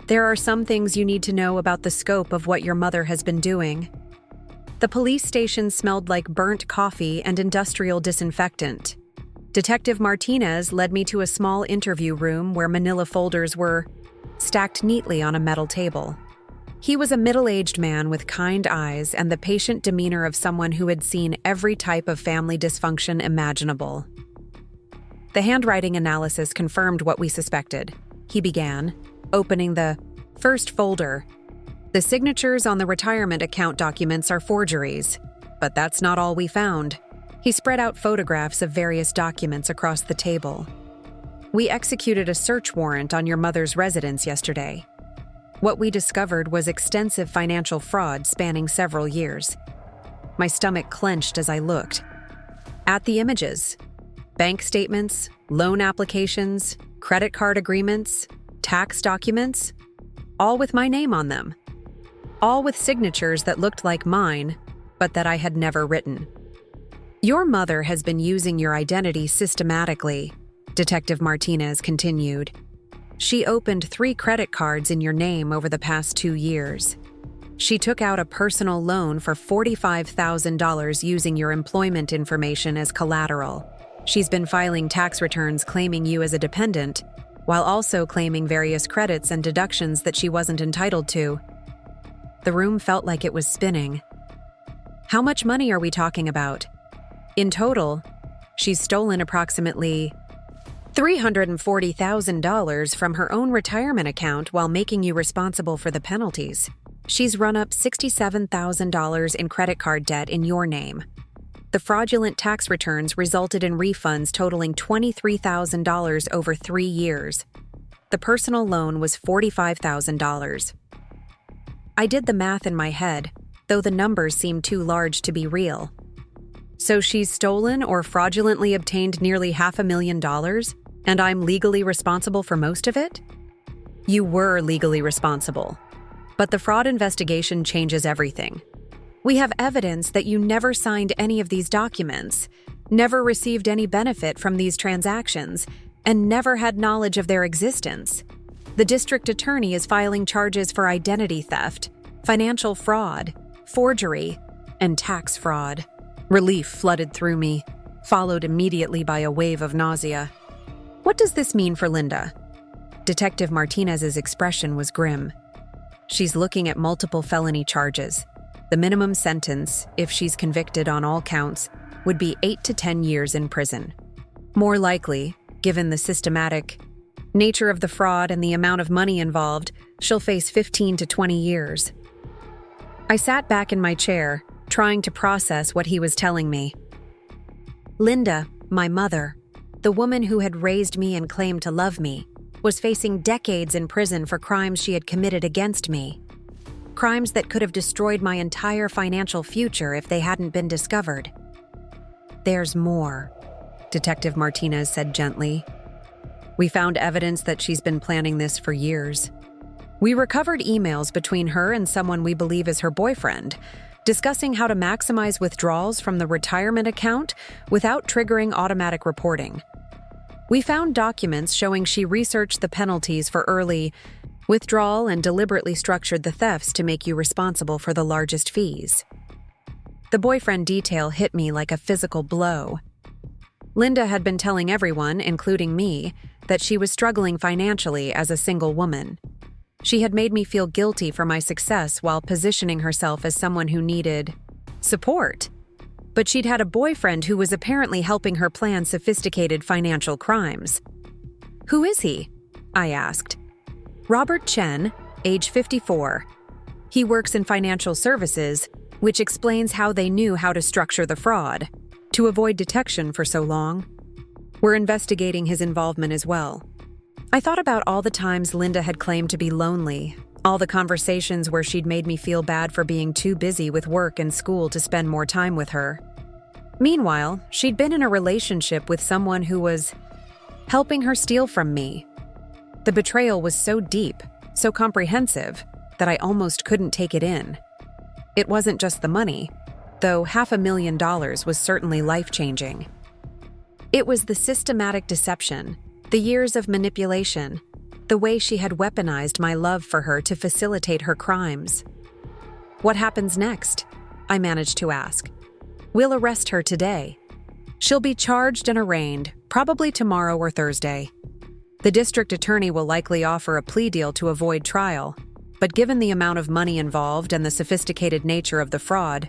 There are some things you need to know about the scope of what your mother has been doing." The police station smelled like burnt coffee and industrial disinfectant. Detective Martinez led me to a small interview room where manila folders were stacked neatly on a metal table. He was a middle-aged man with kind eyes and the patient demeanor of someone who had seen every type of family dysfunction imaginable. The handwriting analysis confirmed what we suspected. He began, opening the first folder. "The signatures on the retirement account documents are forgeries, but that's not all we found." He spread out photographs of various documents across the table. "We executed a search warrant on your mother's residence yesterday. What we discovered was extensive financial fraud spanning several years." My stomach clenched as I looked at the images. Bank statements, loan applications, credit card agreements, tax documents, all with my name on them. All with signatures that looked like mine, but that I had never written. "Your mother has been using your identity systematically," Detective Martinez continued. "She opened 3 credit cards in your name over the past 2 years. She took out a personal loan for $45,000 using your employment information as collateral. She's been filing tax returns claiming you as a dependent, while also claiming various credits and deductions that she wasn't entitled to. The room felt like it was spinning. How much money are we talking about? In total, she's stolen approximately $340,000 from her own retirement account while making you responsible for the penalties. She's run up $67,000 in credit card debt in your name. The fraudulent tax returns resulted in refunds totaling $23,000 over 3 years. The personal loan was $45,000. I did the math in my head, though the numbers seemed too large to be real. So she's stolen or fraudulently obtained nearly $500,000, and I'm legally responsible for most of it? You were legally responsible. But the fraud investigation changes everything. We have evidence that you never signed any of these documents, never received any benefit from these transactions, and never had knowledge of their existence. The district attorney is filing charges for identity theft, financial fraud, forgery, and tax fraud. Relief flooded through me, followed immediately by a wave of nausea. What does this mean for Linda? Detective Martinez's expression was grim. She's looking at multiple felony charges. The minimum sentence, if she's convicted on all counts, would be 8 to 10 years in prison. More likely, given the systematic nature of the fraud and the amount of money involved, she'll face 15 to 20 years. I sat back in my chair, trying to process what he was telling me. Linda, my mother, the woman who had raised me and claimed to love me, was facing decades in prison for crimes she had committed against me. Crimes that could have destroyed my entire financial future if they hadn't been discovered. There's more, Detective Martinez said gently. We found evidence that she's been planning this for years. We recovered emails between her and someone we believe is her boyfriend, discussing how to maximize withdrawals from the retirement account without triggering automatic reporting. We found documents showing she researched the penalties for early withdrawal and deliberately structured the thefts to make you responsible for the largest fees. The boyfriend detail hit me like a physical blow. Linda had been telling everyone, including me, that she was struggling financially as a single woman. She had made me feel guilty for my success while positioning herself as someone who needed support. But she'd had a boyfriend who was apparently helping her plan sophisticated financial crimes. Who is he? I asked. Robert Chen, age 54. He works in financial services, which explains how they knew how to structure the fraud, to avoid detection for so long. We're investigating his involvement as well. I thought about all the times Linda had claimed to be lonely, all the conversations where she'd made me feel bad for being too busy with work and school to spend more time with her. Meanwhile, she'd been in a relationship with someone who was helping her steal from me. The betrayal was so deep, so comprehensive, that I almost couldn't take it in. It wasn't just the money, though $500,000 was certainly life-changing. It was the systematic deception, the years of manipulation, the way she had weaponized my love for her to facilitate her crimes. What happens next? I managed to ask. We'll arrest her today. She'll be charged and arraigned, probably tomorrow or Thursday. The district attorney will likely offer a plea deal to avoid trial, but given the amount of money involved and the sophisticated nature of the fraud,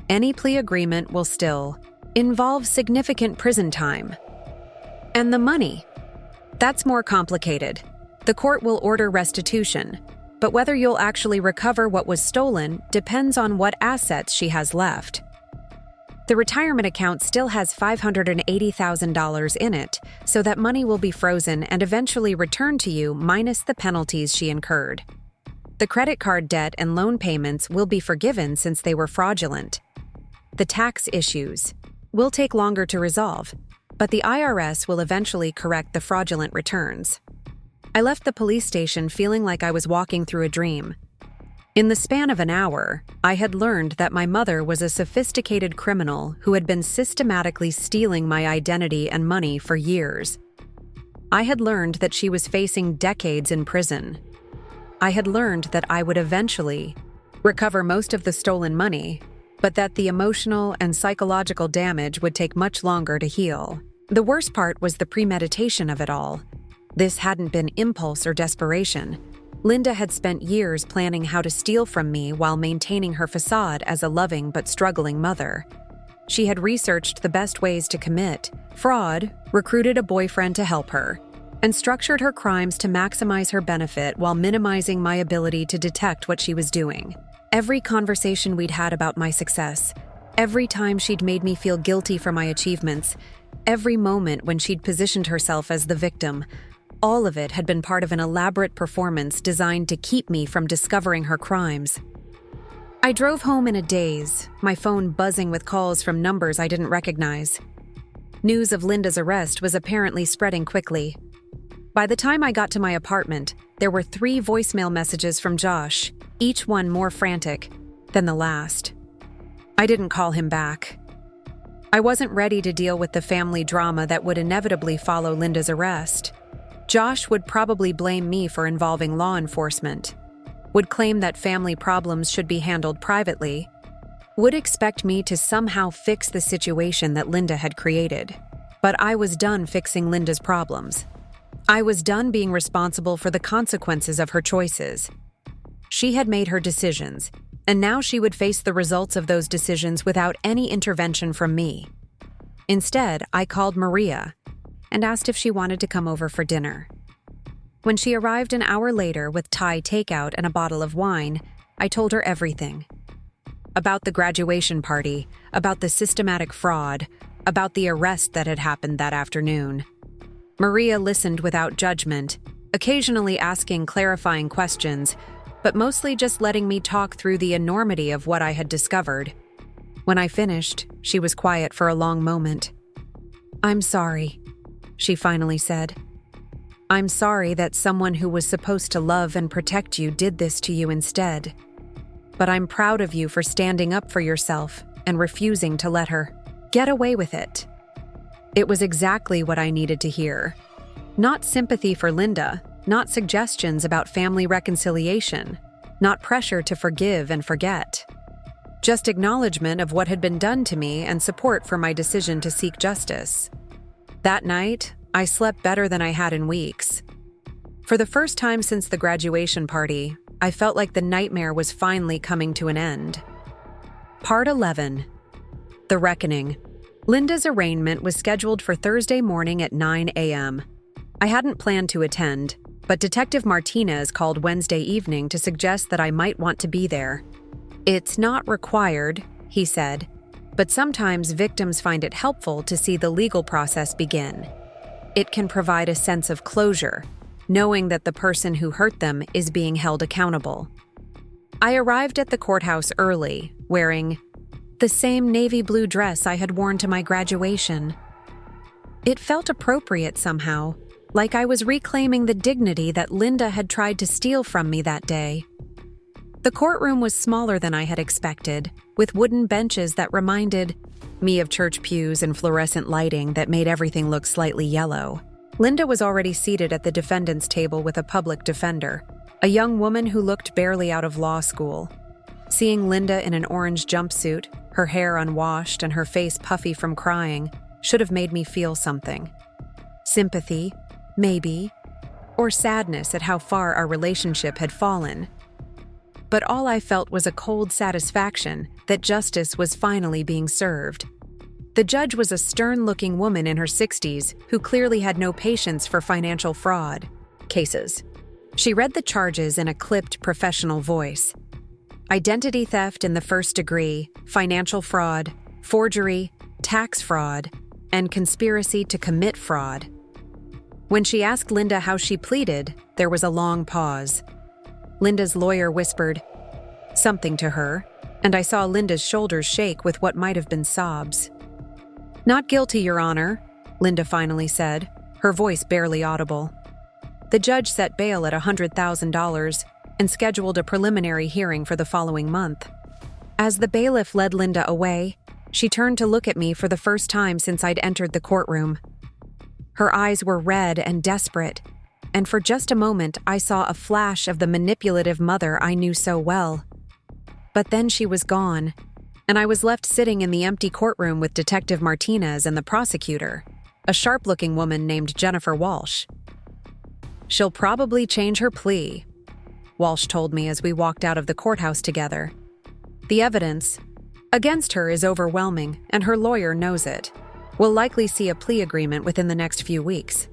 any plea agreement will still involve significant prison time. And the money? That's more complicated. The court will order restitution, but whether you'll actually recover what was stolen depends on what assets she has left. The retirement account still has $580,000 in it, so that money will be frozen and eventually returned to you minus the penalties she incurred. The credit card debt and loan payments will be forgiven since they were fraudulent. The tax issues will take longer to resolve, but the IRS will eventually correct the fraudulent returns. I left the police station feeling like I was walking through a dream. In the span of an hour, I had learned that my mother was a sophisticated criminal who had been systematically stealing my identity and money for years. I had learned that she was facing decades in prison. I had learned that I would eventually recover most of the stolen money, but that the emotional and psychological damage would take much longer to heal. The worst part was the premeditation of it all. This hadn't been impulse or desperation. Linda had spent years planning how to steal from me while maintaining her facade as a loving but struggling mother. She had researched the best ways to commit fraud, recruited a boyfriend to help her, and structured her crimes to maximize her benefit while minimizing my ability to detect what she was doing. Every conversation we'd had about my success, every time she'd made me feel guilty for my achievements, every moment when she'd positioned herself as the victim, all of it had been part of an elaborate performance designed to keep me from discovering her crimes. I drove home in a daze, my phone buzzing with calls from numbers I didn't recognize. News of Linda's arrest was apparently spreading quickly. By the time I got to my apartment, there were 3 voicemail messages from Josh, each one more frantic than the last. I didn't call him back. I wasn't ready to deal with the family drama that would inevitably follow Linda's arrest. Josh would probably blame me for involving law enforcement, would claim that family problems should be handled privately, would expect me to somehow fix the situation that Linda had created. But I was done fixing Linda's problems. I was done being responsible for the consequences of her choices. She had made her decisions, and now she would face the results of those decisions without any intervention from me. Instead, I called Maria and asked if she wanted to come over for dinner. When she arrived an hour later with Thai takeout and a bottle of wine, I told her everything. About the graduation party, about the systematic fraud, about the arrest that had happened that afternoon. Maria listened without judgment, occasionally asking clarifying questions, but mostly just letting me talk through the enormity of what I had discovered. When I finished, she was quiet for a long moment. "I'm sorry," she finally said. "I'm sorry that someone who was supposed to love and protect you did this to you instead. But I'm proud of you for standing up for yourself and refusing to let her get away with it." It was exactly what I needed to hear. Not sympathy for Linda, not suggestions about family reconciliation, not pressure to forgive and forget. Just acknowledgement of what had been done to me and support for my decision to seek justice. That night, I slept better than I had in weeks. For the first time since the graduation party, I felt like the nightmare was finally coming to an end. Part 11. The Reckoning. Linda's arraignment was scheduled for Thursday morning at 9 a.m. I hadn't planned to attend, but Detective Martinez called Wednesday evening to suggest that I might want to be there. "It's not required," he said, "but sometimes victims find it helpful to see the legal process begin. It can provide a sense of closure, knowing that the person who hurt them is being held accountable." I arrived at the courthouse early, wearing the same navy blue dress I had worn to my graduation. It felt appropriate somehow, like I was reclaiming the dignity that Linda had tried to steal from me that day. The courtroom was smaller than I had expected, with wooden benches that reminded me of church pews and fluorescent lighting that made everything look slightly yellow. Linda was already seated at the defendant's table with a public defender, a young woman who looked barely out of law school. Seeing Linda in an orange jumpsuit, her hair unwashed and her face puffy from crying, should have made me feel something. Sympathy, maybe, or sadness at how far our relationship had fallen. But all I felt was a cold satisfaction that justice was finally being served. The judge was a stern-looking woman in her 60s who clearly had no patience for financial fraud cases. She read the charges in a clipped, professional voice. Identity theft in the first degree, financial fraud, forgery, tax fraud, and conspiracy to commit fraud. When she asked Linda how she pleaded, there was a long pause. Linda's lawyer whispered something to her, and I saw Linda's shoulders shake with what might have been sobs. "Not guilty, Your Honor," Linda finally said, her voice barely audible. The judge set bail at $100,000 and scheduled a preliminary hearing for the following month. As the bailiff led Linda away, she turned to look at me for the first time since I'd entered the courtroom. Her eyes were red and desperate, and for just a moment I saw a flash of the manipulative mother I knew so well. But then she was gone, and I was left sitting in the empty courtroom with Detective Martinez and the prosecutor, a sharp-looking woman named Jennifer Walsh. She'll probably change her plea, Walsh told me as we walked out of the courthouse together. The evidence against her is overwhelming, and her lawyer knows it. We'll likely see a plea agreement within the next few weeks.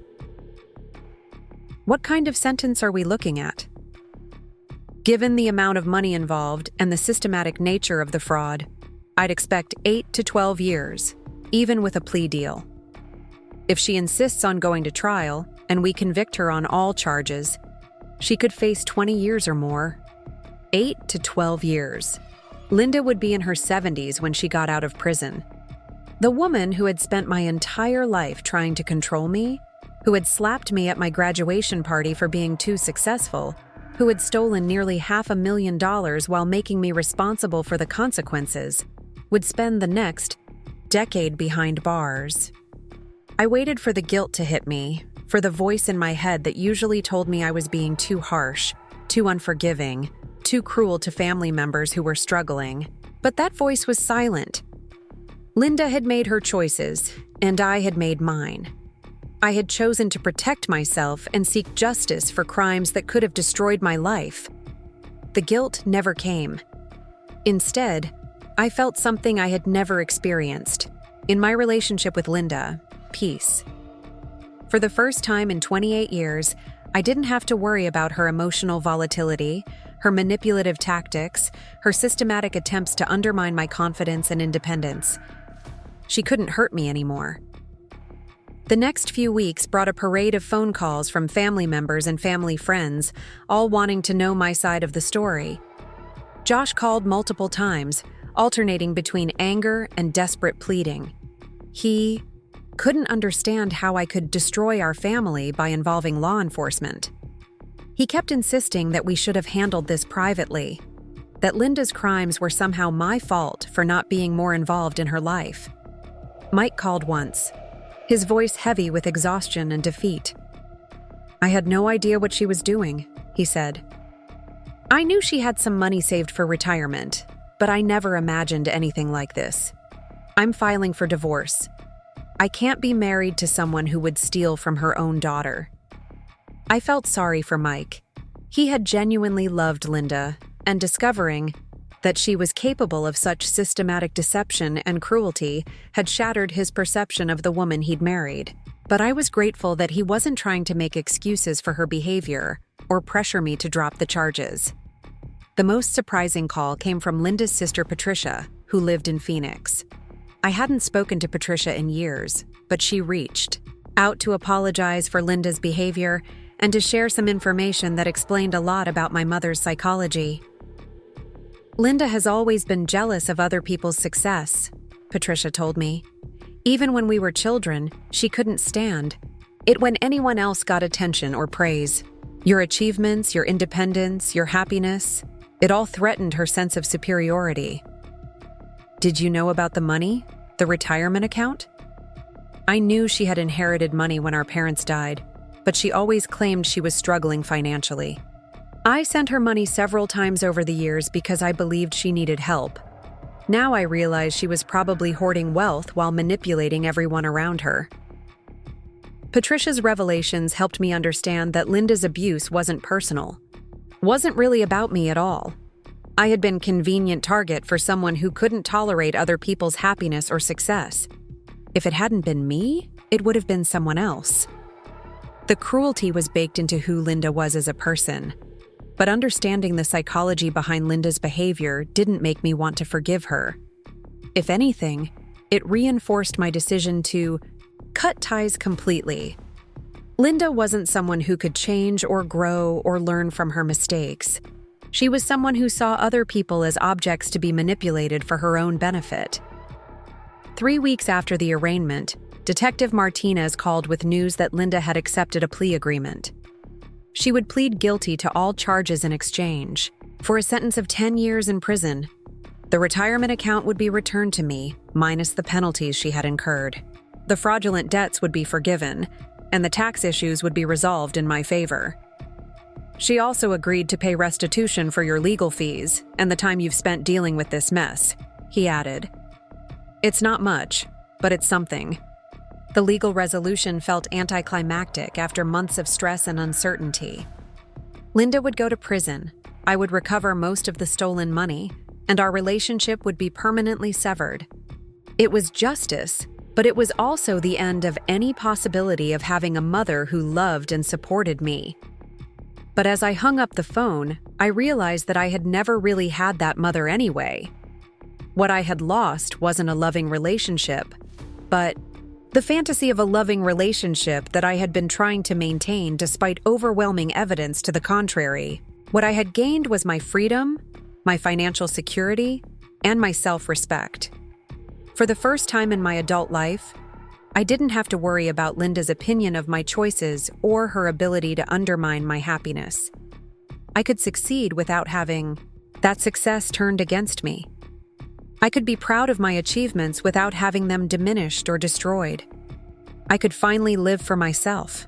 What kind of sentence are we looking at? Given the amount of money involved and the systematic nature of the fraud, I'd expect 8 to 12 years, even with a plea deal. If she insists on going to trial, and we convict her on all charges, she could face 20 years or more. 8 to 12 years. Linda would be in her 70s when she got out of prison. The woman who had spent my entire life trying to control me, who had slapped me at my graduation party for being too successful, who had stolen nearly $500,000 while making me responsible for the consequences, would spend the next decade behind bars. I waited for the guilt to hit me, for the voice in my head that usually told me I was being too harsh, too unforgiving, too cruel to family members who were struggling. But that voice was silent. Linda had made her choices, and I had made mine. I had chosen to protect myself and seek justice for crimes that could have destroyed my life. The guilt never came. Instead, I felt something I had never experienced. In my relationship with Linda, peace. For the first time in 28 years, I didn't have to worry about her emotional volatility, her manipulative tactics, her systematic attempts to undermine my confidence and independence. She couldn't hurt me anymore. The next few weeks brought a parade of phone calls from family members and family friends, all wanting to know my side of the story. Josh called multiple times, alternating between anger and desperate pleading. He couldn't understand how I could destroy our family by involving law enforcement. He kept insisting that we should have handled this privately, that Linda's crimes were somehow my fault for not being more involved in her life. Mike called once, his voice heavy with exhaustion and defeat. I had no idea what she was doing, he said. I knew she had some money saved for retirement, but I never imagined anything like this. I'm filing for divorce. I can't be married to someone who would steal from her own daughter. I felt sorry for Mike. He had genuinely loved Linda, and discovering that she was capable of such systematic deception and cruelty had shattered his perception of the woman he'd married. But I was grateful that he wasn't trying to make excuses for her behavior or pressure me to drop the charges. The most surprising call came from Linda's sister Patricia, who lived in Phoenix. I hadn't spoken to Patricia in years, but she reached out to apologize for Linda's behavior and to share some information that explained a lot about my mother's psychology. Linda has always been jealous of other people's success, Patricia told me. Even when we were children, she couldn't stand it when anyone else got attention or praise. Your achievements, your independence, your happiness, it all threatened her sense of superiority. Did you know about the money? The retirement account? I knew she had inherited money when our parents died, but she always claimed she was struggling financially. I sent her money several times over the years because I believed she needed help. Now I realize she was probably hoarding wealth while manipulating everyone around her. Patricia's revelations helped me understand that Linda's abuse wasn't personal, wasn't really about me at all. I had been a convenient target for someone who couldn't tolerate other people's happiness or success. If it hadn't been me, it would have been someone else. The cruelty was baked into who Linda was as a person, but understanding the psychology behind Linda's behavior didn't make me want to forgive her. If anything, it reinforced my decision to cut ties completely. Linda wasn't someone who could change or grow or learn from her mistakes. She was someone who saw other people as objects to be manipulated for her own benefit. 3 weeks after the arraignment, Detective Martinez called with news that Linda had accepted a plea agreement. She would plead guilty to all charges in exchange for a sentence of 10 years in prison. The retirement account would be returned to me, minus the penalties she had incurred. The fraudulent debts would be forgiven, and the tax issues would be resolved in my favor. She also agreed to pay restitution for your legal fees and the time you've spent dealing with this mess, he added. It's not much, but it's something. The legal resolution felt anticlimactic after months of stress and uncertainty. Linda would go to prison, I would recover most of the stolen money, and our relationship would be permanently severed. It was justice, but it was also the end of any possibility of having a mother who loved and supported me. But as I hung up the phone, I realized that I had never really had that mother anyway. What I had lost wasn't a loving relationship, but the fantasy of a loving relationship that I had been trying to maintain despite overwhelming evidence to the contrary. What I had gained was my freedom, my financial security, and my self-respect. For the first time in my adult life, I didn't have to worry about Linda's opinion of my choices or her ability to undermine my happiness. I could succeed without having that success turned against me. I could be proud of my achievements without having them diminished or destroyed. I could finally live for myself.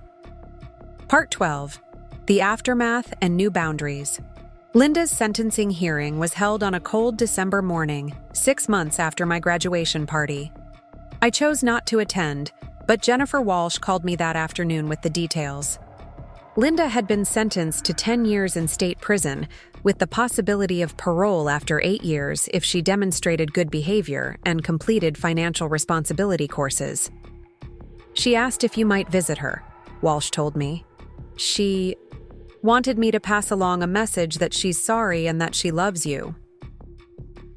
Part 12. The Aftermath and New Boundaries. Linda's sentencing hearing was held on a cold December morning, 6 months after my graduation party. I chose not to attend, but Jennifer Walsh called me that afternoon with the details. Linda had been sentenced to 10 years in state prison, with the possibility of parole after 8 years if she demonstrated good behavior and completed financial responsibility courses. She asked if you might visit her, Walsh told me. She wanted me to pass along a message that she's sorry and that she loves you.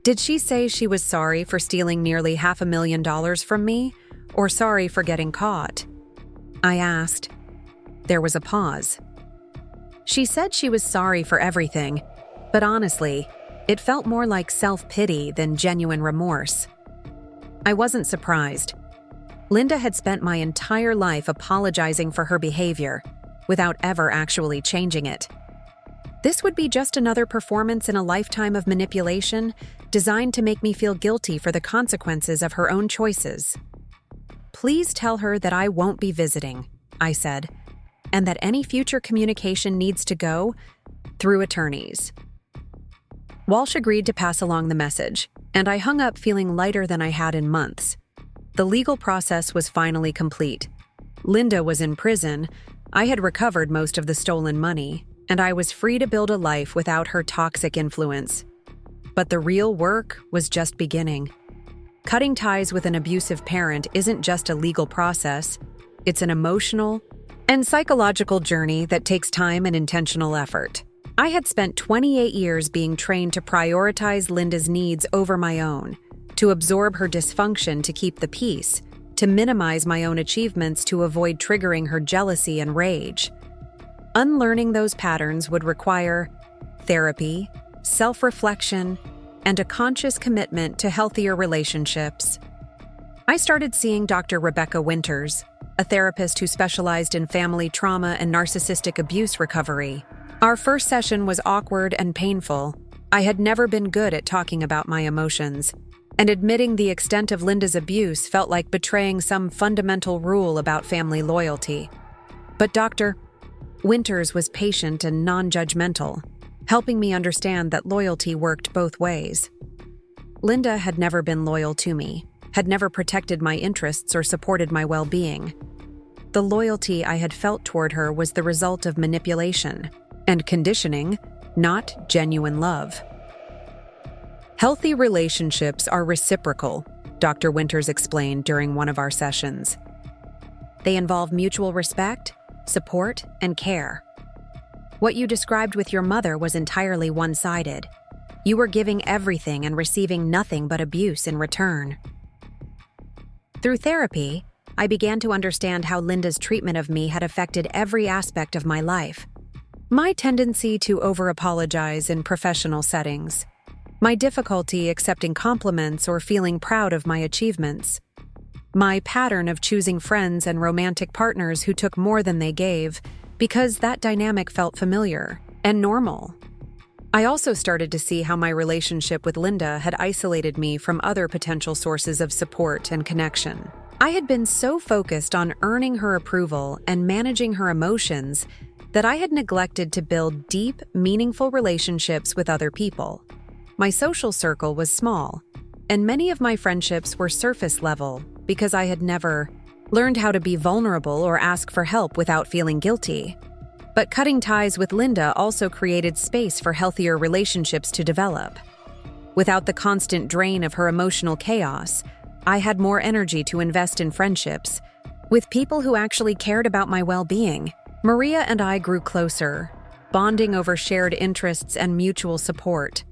Did she say she was sorry for stealing nearly $500,000 from me, or sorry for getting caught? I asked. There was a pause. She said she was sorry for everything, but honestly, it felt more like self-pity than genuine remorse. I wasn't surprised. Linda had spent my entire life apologizing for her behavior, without ever actually changing it. This would be just another performance in a lifetime of manipulation designed to make me feel guilty for the consequences of her own choices. Please tell her that I won't be visiting, I said, and that any future communication needs to go through attorneys. Walsh agreed to pass along the message, and I hung up feeling lighter than I had in months. The legal process was finally complete. Linda was in prison, I had recovered most of the stolen money, and I was free to build a life without her toxic influence. But the real work was just beginning. Cutting ties with an abusive parent isn't just a legal process, it's an emotional and psychological journey that takes time and intentional effort. I had spent 28 years being trained to prioritize Linda's needs over my own, to absorb her dysfunction to keep the peace, to minimize my own achievements to avoid triggering her jealousy and rage. Unlearning those patterns would require therapy, self-reflection, and a conscious commitment to healthier relationships. I started seeing Dr. Rebecca Winters, a therapist who specialized in family trauma and narcissistic abuse recovery. Our first session was awkward and painful. I had never been good at talking about my emotions, and admitting the extent of Linda's abuse felt like betraying some fundamental rule about family loyalty. But Dr. Winters was patient and non-judgmental, helping me understand that loyalty worked both ways. Linda had never been loyal to me, had never protected my interests or supported my well-being. The loyalty I had felt toward her was the result of manipulation and conditioning, not genuine love. Healthy relationships are reciprocal, Dr. Winters explained during one of our sessions. They involve mutual respect, support, and care. What you described with your mother was entirely one-sided. You were giving everything and receiving nothing but abuse in return. Through therapy, I began to understand how Linda's treatment of me had affected every aspect of my life. My tendency to over-apologize in professional settings, my difficulty accepting compliments or feeling proud of my achievements, my pattern of choosing friends and romantic partners who took more than they gave because that dynamic felt familiar and normal. I also started to see how my relationship with Linda had isolated me from other potential sources of support and connection. I had been so focused on earning her approval and managing her emotions that I had neglected to build deep, meaningful relationships with other people. My social circle was small, and many of my friendships were surface level because I had never learned how to be vulnerable or ask for help without feeling guilty. But cutting ties with Linda also created space for healthier relationships to develop. Without the constant drain of her emotional chaos, I had more energy to invest in friendships with people who actually cared about my well-being. Maria and I grew closer, bonding over shared interests and mutual support.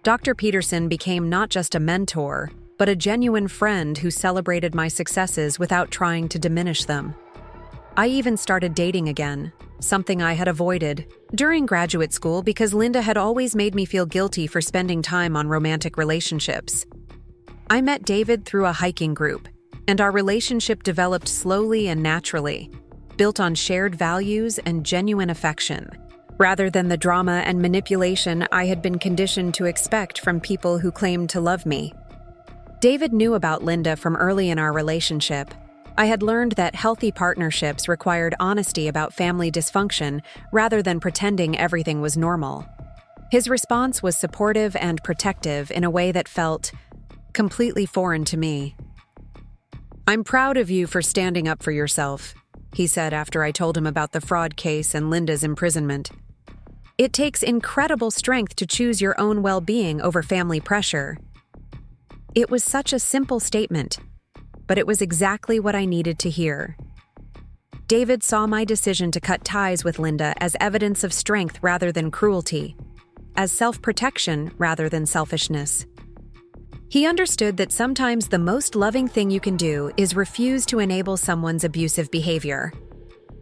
Dr. Peterson became not just a mentor, but a genuine friend who celebrated my successes without trying to diminish them. I even started dating again, something I had avoided during graduate school because Linda had always made me feel guilty for spending time on romantic relationships. I met David through a hiking group, and our relationship developed slowly and naturally, built on shared values and genuine affection, rather than the drama and manipulation I had been conditioned to expect from people who claimed to love me. David knew about Linda from early in our relationship. I had learned that healthy partnerships required honesty about family dysfunction rather than pretending everything was normal. His response was supportive and protective in a way that felt completely foreign to me. "I'm proud of you for standing up for yourself," he said after I told him about the fraud case and Linda's imprisonment. "It takes incredible strength to choose your own well-being over family pressure." It was such a simple statement, but it was exactly what I needed to hear. David saw my decision to cut ties with Linda as evidence of strength rather than cruelty, as self-protection rather than selfishness. He understood that sometimes the most loving thing you can do is refuse to enable someone's abusive behavior.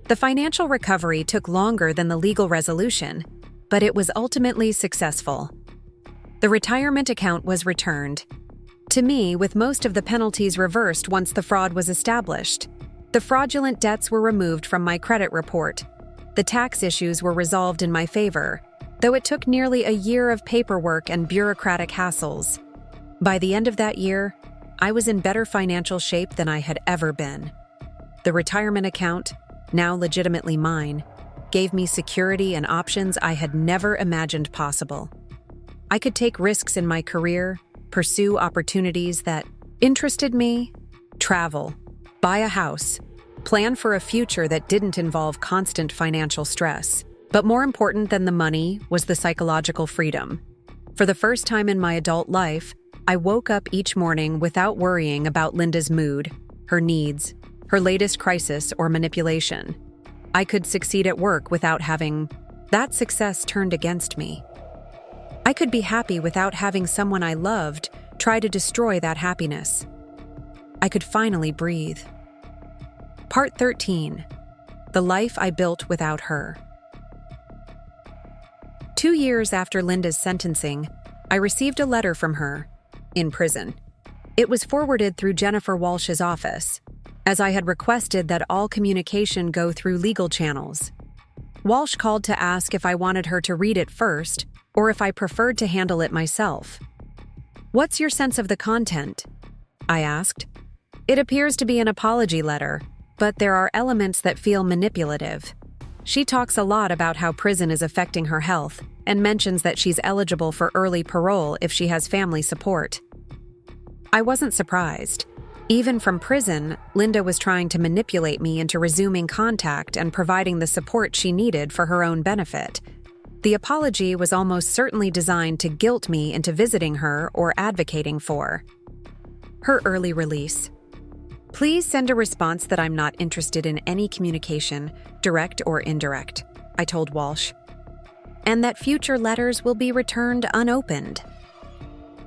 The financial recovery took longer than the legal resolution, but it was ultimately successful. The retirement account was returned to me, with most of the penalties reversed once the fraud was established. The fraudulent debts were removed from my credit report. The tax issues were resolved in my favor, though it took nearly a year of paperwork and bureaucratic hassles. By the end of that year, I was in better financial shape than I had ever been. The retirement account, now legitimately mine, gave me security and options I had never imagined possible. I could take risks in my career, pursue opportunities that interested me, travel, buy a house, plan for a future that didn't involve constant financial stress. But more important than the money was the psychological freedom. For the first time in my adult life, I woke up each morning without worrying about Linda's mood, her needs, her latest crisis or manipulation. I could succeed at work without having that success turned against me. I could be happy without having someone I loved try to destroy that happiness. I could finally breathe. Part 13. The life I built without her. 2 years after Linda's sentencing, I received a letter from her, in prison. It was forwarded through Jennifer Walsh's office, as I had requested that all communication go through legal channels. Walsh called to ask if I wanted her to read it first, or if I preferred to handle it myself. "What's your sense of the content?" I asked. "It appears to be an apology letter, but there are elements that feel manipulative. She talks a lot about how prison is affecting her health and mentions that she's eligible for early parole if she has family support." I wasn't surprised. Even from prison, Linda was trying to manipulate me into resuming contact and providing the support she needed for her own benefit. The apology was almost certainly designed to guilt me into visiting her or advocating for her early release. "Please send a response that I'm not interested in any communication, direct or indirect," I told Walsh, "and that future letters will be returned unopened."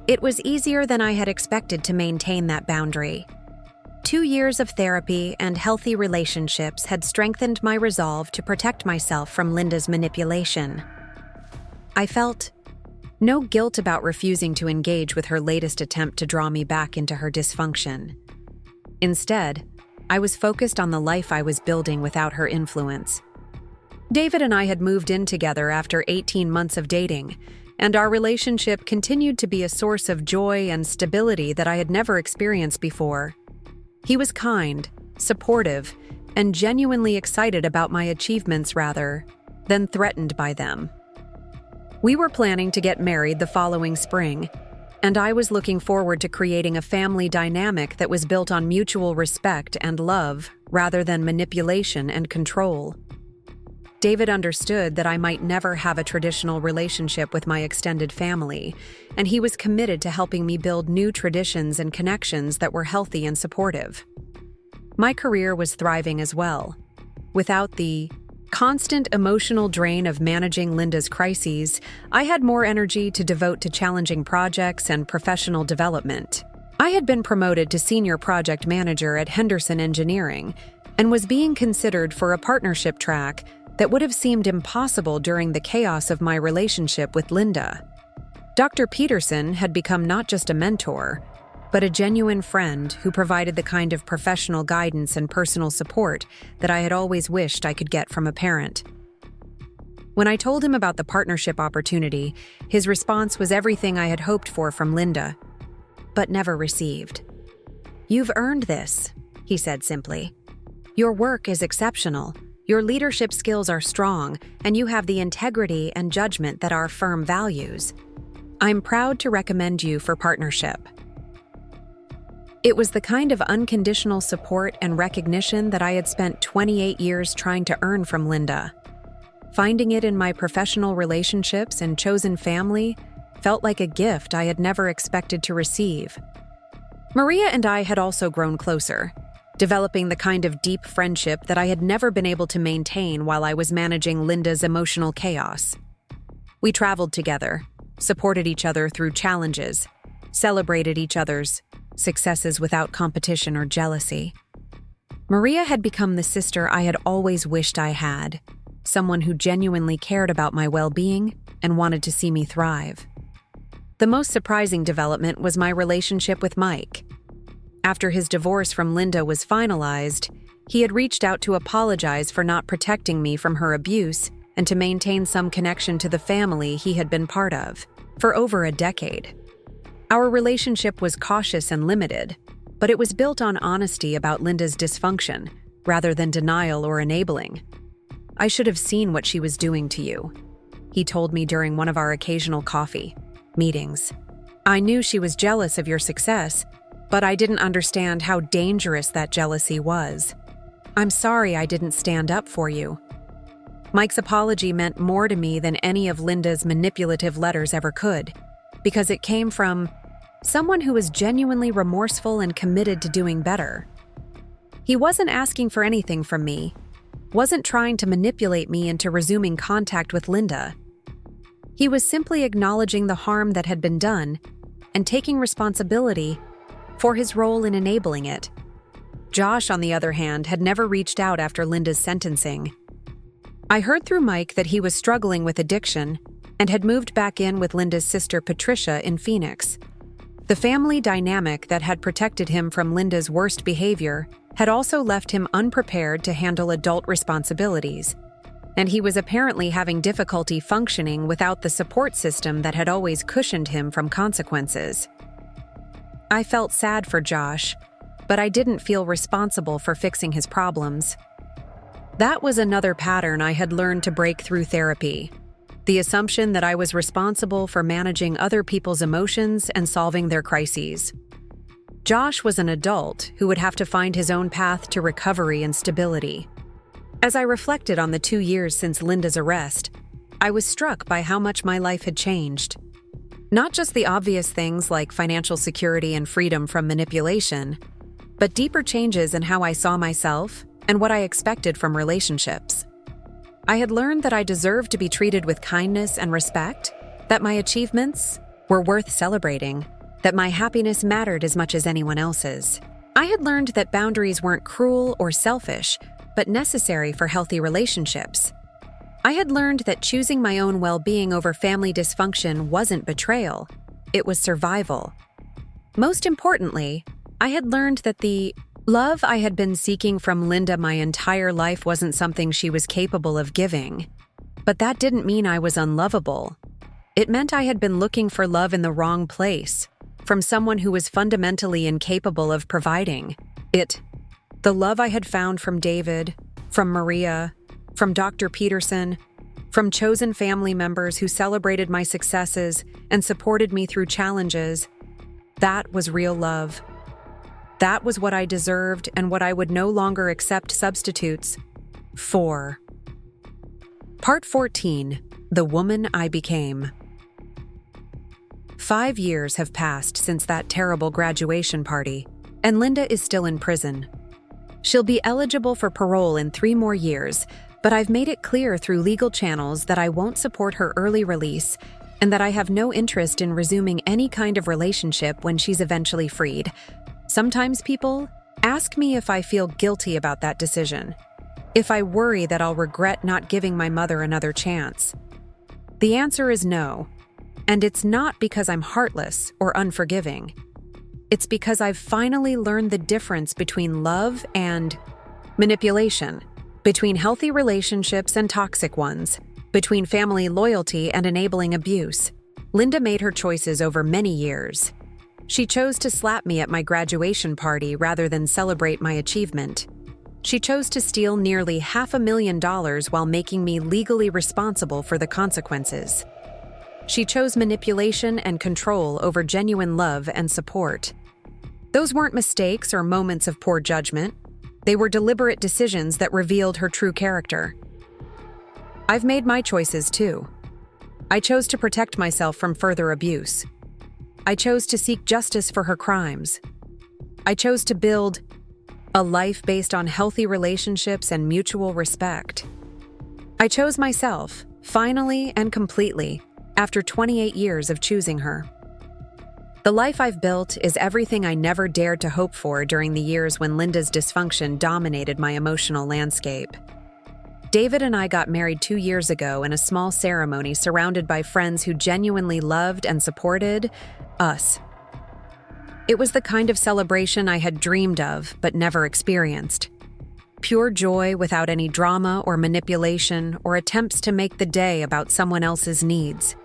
It was easier than I had expected to maintain that boundary. 2 years of therapy and healthy relationships had strengthened my resolve to protect myself from Linda's manipulation. I felt no guilt about refusing to engage with her latest attempt to draw me back into her dysfunction. Instead, I was focused on the life I was building without her influence. David and I had moved in together after 18 months of dating, and our relationship continued to be a source of joy and stability that I had never experienced before. He was kind, supportive, and genuinely excited about my achievements rather than threatened by them. We were planning to get married the following spring, and I was looking forward to creating a family dynamic that was built on mutual respect and love rather than manipulation and control. David understood that I might never have a traditional relationship with my extended family, and he was committed to helping me build new traditions and connections that were healthy and supportive. My career was thriving as well. Without the constant emotional drain of managing Linda's crises, I had more energy to devote to challenging projects and professional development. I had been promoted to senior project manager at Henderson Engineering and was being considered for a partnership track that would have seemed impossible during the chaos of my relationship with Linda. Dr. Peterson had become not just a mentor, but a genuine friend who provided the kind of professional guidance and personal support that I had always wished I could get from a parent. When I told him about the partnership opportunity, his response was everything I had hoped for from Linda, but never received. "You've earned this," he said simply. "Your work is exceptional. Your leadership skills are strong, and you have the integrity and judgment that our firm values. I'm proud to recommend you for partnership." It was the kind of unconditional support and recognition that I had spent 28 years trying to earn from Linda. Finding it in my professional relationships and chosen family felt like a gift I had never expected to receive. Maria and I had also grown closer, developing the kind of deep friendship that I had never been able to maintain while I was managing Linda's emotional chaos. We traveled together, supported each other through challenges, celebrated each other's successes without competition or jealousy. Maria had become the sister I had always wished I had, someone who genuinely cared about my well-being and wanted to see me thrive. The most surprising development was my relationship with Mike. After his divorce from Linda was finalized, he had reached out to apologize for not protecting me from her abuse and to maintain some connection to the family he had been part of for over a decade. Our relationship was cautious and limited, but it was built on honesty about Linda's dysfunction rather than denial or enabling. "I should have seen what she was doing to you," he told me during one of our occasional coffee meetings. "I knew she was jealous of your success, but I didn't understand how dangerous that jealousy was. I'm sorry I didn't stand up for you." Mike's apology meant more to me than any of Linda's manipulative letters ever could, because it came from someone who was genuinely remorseful and committed to doing better. He wasn't asking for anything from me, wasn't trying to manipulate me into resuming contact with Linda. He was simply acknowledging the harm that had been done and taking responsibility for his role in enabling it. Josh, on the other hand, had never reached out after Linda's sentencing. I heard through Mike that he was struggling with addiction and had moved back in with Linda's sister Patricia in Phoenix. The family dynamic that had protected him from Linda's worst behavior had also left him unprepared to handle adult responsibilities, and he was apparently having difficulty functioning without the support system that had always cushioned him from consequences. I felt sad for Josh, but I didn't feel responsible for fixing his problems. That was another pattern I had learned to break through therapy. The assumption that I was responsible for managing other people's emotions and solving their crises. Josh was an adult who would have to find his own path to recovery and stability. As I reflected on the 2 years since Linda's arrest, I was struck by how much my life had changed. Not just the obvious things like financial security and freedom from manipulation, but deeper changes in how I saw myself and what I expected from relationships. I had learned that I deserved to be treated with kindness and respect, that my achievements were worth celebrating, that my happiness mattered as much as anyone else's. I had learned that boundaries weren't cruel or selfish, but necessary for healthy relationships. I had learned that choosing my own well-being over family dysfunction wasn't betrayal, it was survival. Most importantly, I had learned that the love I had been seeking from Linda my entire life wasn't something she was capable of giving. But that didn't mean I was unlovable. It meant I had been looking for love in the wrong place, from someone who was fundamentally incapable of providing it. The love I had found from David, from Maria, from Dr. Peterson, From chosen family members who celebrated my successes and supported me through challenges. That was real love. That was what I deserved and what I would no longer accept substitutes for. Part 14. The Woman I Became. 5 years have passed since that terrible graduation party, and Linda is still in prison. She'll be eligible for parole in 3 more years, but I've made it clear through legal channels that I won't support her early release and that I have no interest in resuming any kind of relationship when she's eventually freed. Sometimes people ask me if I feel guilty about that decision, if I worry that I'll regret not giving my mother another chance. The answer is no, and it's not because I'm heartless or unforgiving. It's because I've finally learned the difference between love and manipulation, between healthy relationships and toxic ones, between family loyalty and enabling abuse. Linda made her choices over many years. She chose to slap me at my graduation party rather than celebrate my achievement. She chose to steal nearly $500,000 while making me legally responsible for the consequences. She chose manipulation and control over genuine love and support. Those weren't mistakes or moments of poor judgment. They were deliberate decisions that revealed her true character. I've made my choices too. I chose to protect myself from further abuse. I chose to seek justice for her crimes. I chose to build a life based on healthy relationships and mutual respect. I chose myself, finally and completely, after 28 years of choosing her. The life I've built is everything I never dared to hope for during the years when Linda's dysfunction dominated my emotional landscape. David and I got married 2 years ago in a small ceremony surrounded by friends who genuinely loved and supported us. It was the kind of celebration I had dreamed of but never experienced. Pure joy without any drama or manipulation or attempts to make the day about someone else's needs.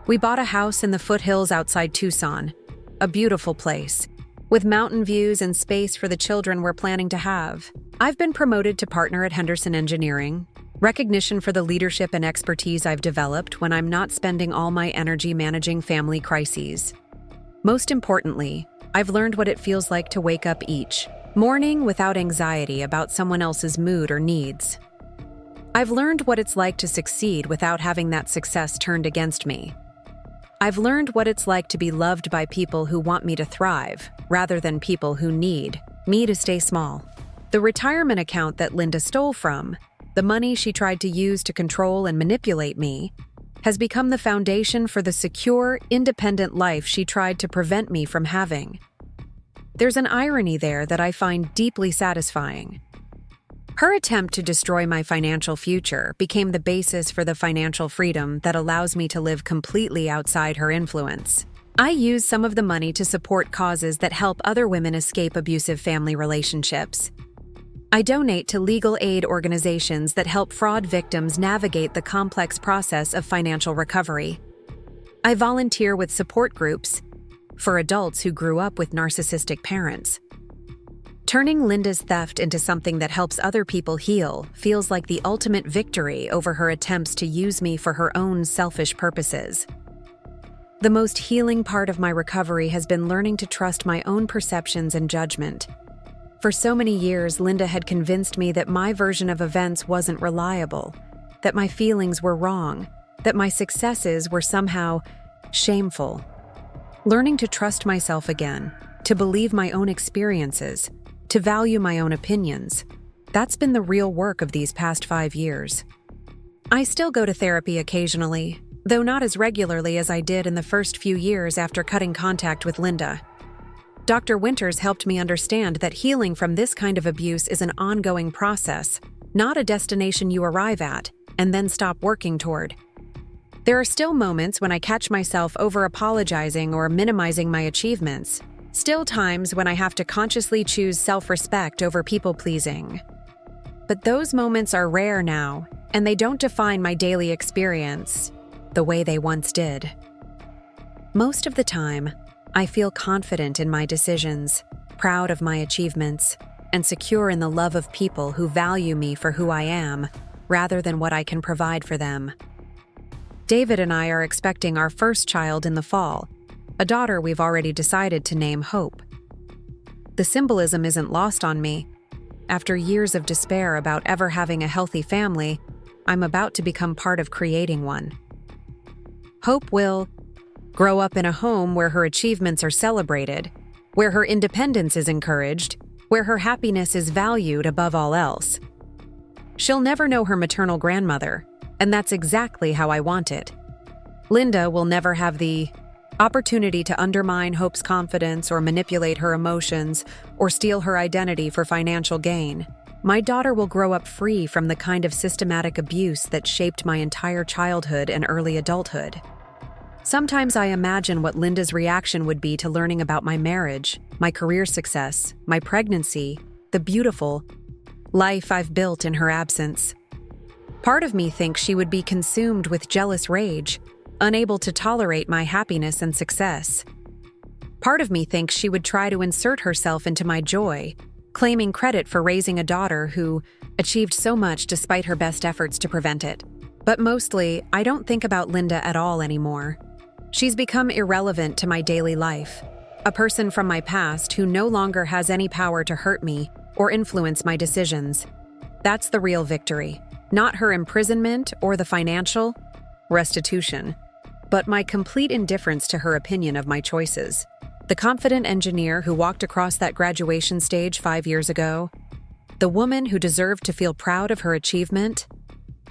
We bought a house in the foothills outside Tucson, a beautiful place, with mountain views and space for the children we're planning to have. I've been promoted to partner at Henderson Engineering, recognition for the leadership and expertise I've developed when I'm not spending all my energy managing family crises. Most importantly, I've learned what it feels like to wake up each morning without anxiety about someone else's mood or needs. I've learned what it's like to succeed without having that success turned against me. I've learned what it's like to be loved by people who want me to thrive, rather than people who need me to stay small. The retirement account that Linda stole from, the money she tried to use to control and manipulate me, has become the foundation for the secure, independent life she tried to prevent me from having. There's an irony there that I find deeply satisfying. Her attempt to destroy my financial future became the basis for the financial freedom that allows me to live completely outside her influence. I use some of the money to support causes that help other women escape abusive family relationships. I donate to legal aid organizations that help fraud victims navigate the complex process of financial recovery. I volunteer with support groups for adults who grew up with narcissistic parents. Turning Linda's theft into something that helps other people heal feels like the ultimate victory over her attempts to use me for her own selfish purposes. The most healing part of my recovery has been learning to trust my own perceptions and judgment. For so many years, Linda had convinced me that my version of events wasn't reliable, that my feelings were wrong, that my successes were somehow shameful. Learning to trust myself again, to believe my own experiences, to value my own opinions, that's been the real work of these past 5 years. I still go to therapy occasionally, though not as regularly as I did in the first few years after cutting contact with Linda. Dr. Winters helped me understand that healing from this kind of abuse is an ongoing process, not a destination you arrive at and then stop working toward. There are still moments when I catch myself over-apologizing or minimizing my achievements, still times when I have to consciously choose self-respect over people-pleasing. But those moments are rare now, and they don't define my daily experience the way they once did. Most of the time, I feel confident in my decisions, proud of my achievements, and secure in the love of people who value me for who I am, rather than what I can provide for them. David and I are expecting our first child in the fall, a daughter we've already decided to name Hope. The symbolism isn't lost on me. After years of despair about ever having a healthy family, I'm about to become part of creating one. Hope will grow up in a home where her achievements are celebrated, where her independence is encouraged, where her happiness is valued above all else. She'll never know her maternal grandmother, and that's exactly how I want it. Linda will never have the opportunity to undermine Hope's confidence or manipulate her emotions or steal her identity for financial gain. My daughter will grow up free from the kind of systematic abuse that shaped my entire childhood and early adulthood. Sometimes I imagine what Linda's reaction would be to learning about my marriage, my career success, my pregnancy, the beautiful life I've built in her absence. Part of me thinks she would be consumed with jealous rage, unable to tolerate my happiness and success. Part of me thinks she would try to insert herself into my joy, claiming credit for raising a daughter who achieved so much despite her best efforts to prevent it. But mostly, I don't think about Linda at all anymore. She's become irrelevant to my daily life, a person from my past who no longer has any power to hurt me or influence my decisions. That's the real victory, not her imprisonment or the financial restitution, but my complete indifference to her opinion of my choices. The confident engineer who walked across that graduation stage 5 years ago, the woman who deserved to feel proud of her achievement,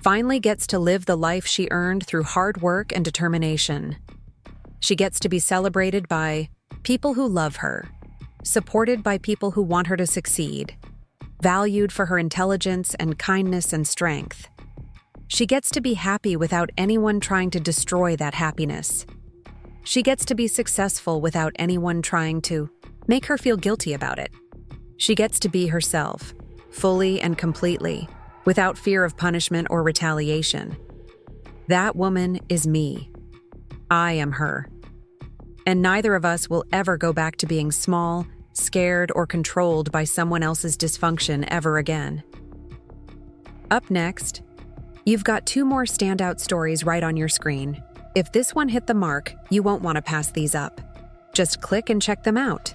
finally gets to live the life she earned through hard work and determination. She gets to be celebrated by people who love her, supported by people who want her to succeed, valued for her intelligence and kindness and strength. She gets to be happy without anyone trying to destroy that happiness. She gets to be successful without anyone trying to make her feel guilty about it. She gets to be herself, fully and completely, without fear of punishment or retaliation. That woman is me. I am her. And neither of us will ever go back to being small, scared, or controlled by someone else's dysfunction ever again. Up next, you've got 2 more standout stories right on your screen. If this one hit the mark, you won't want to pass these up. Just click and check them out.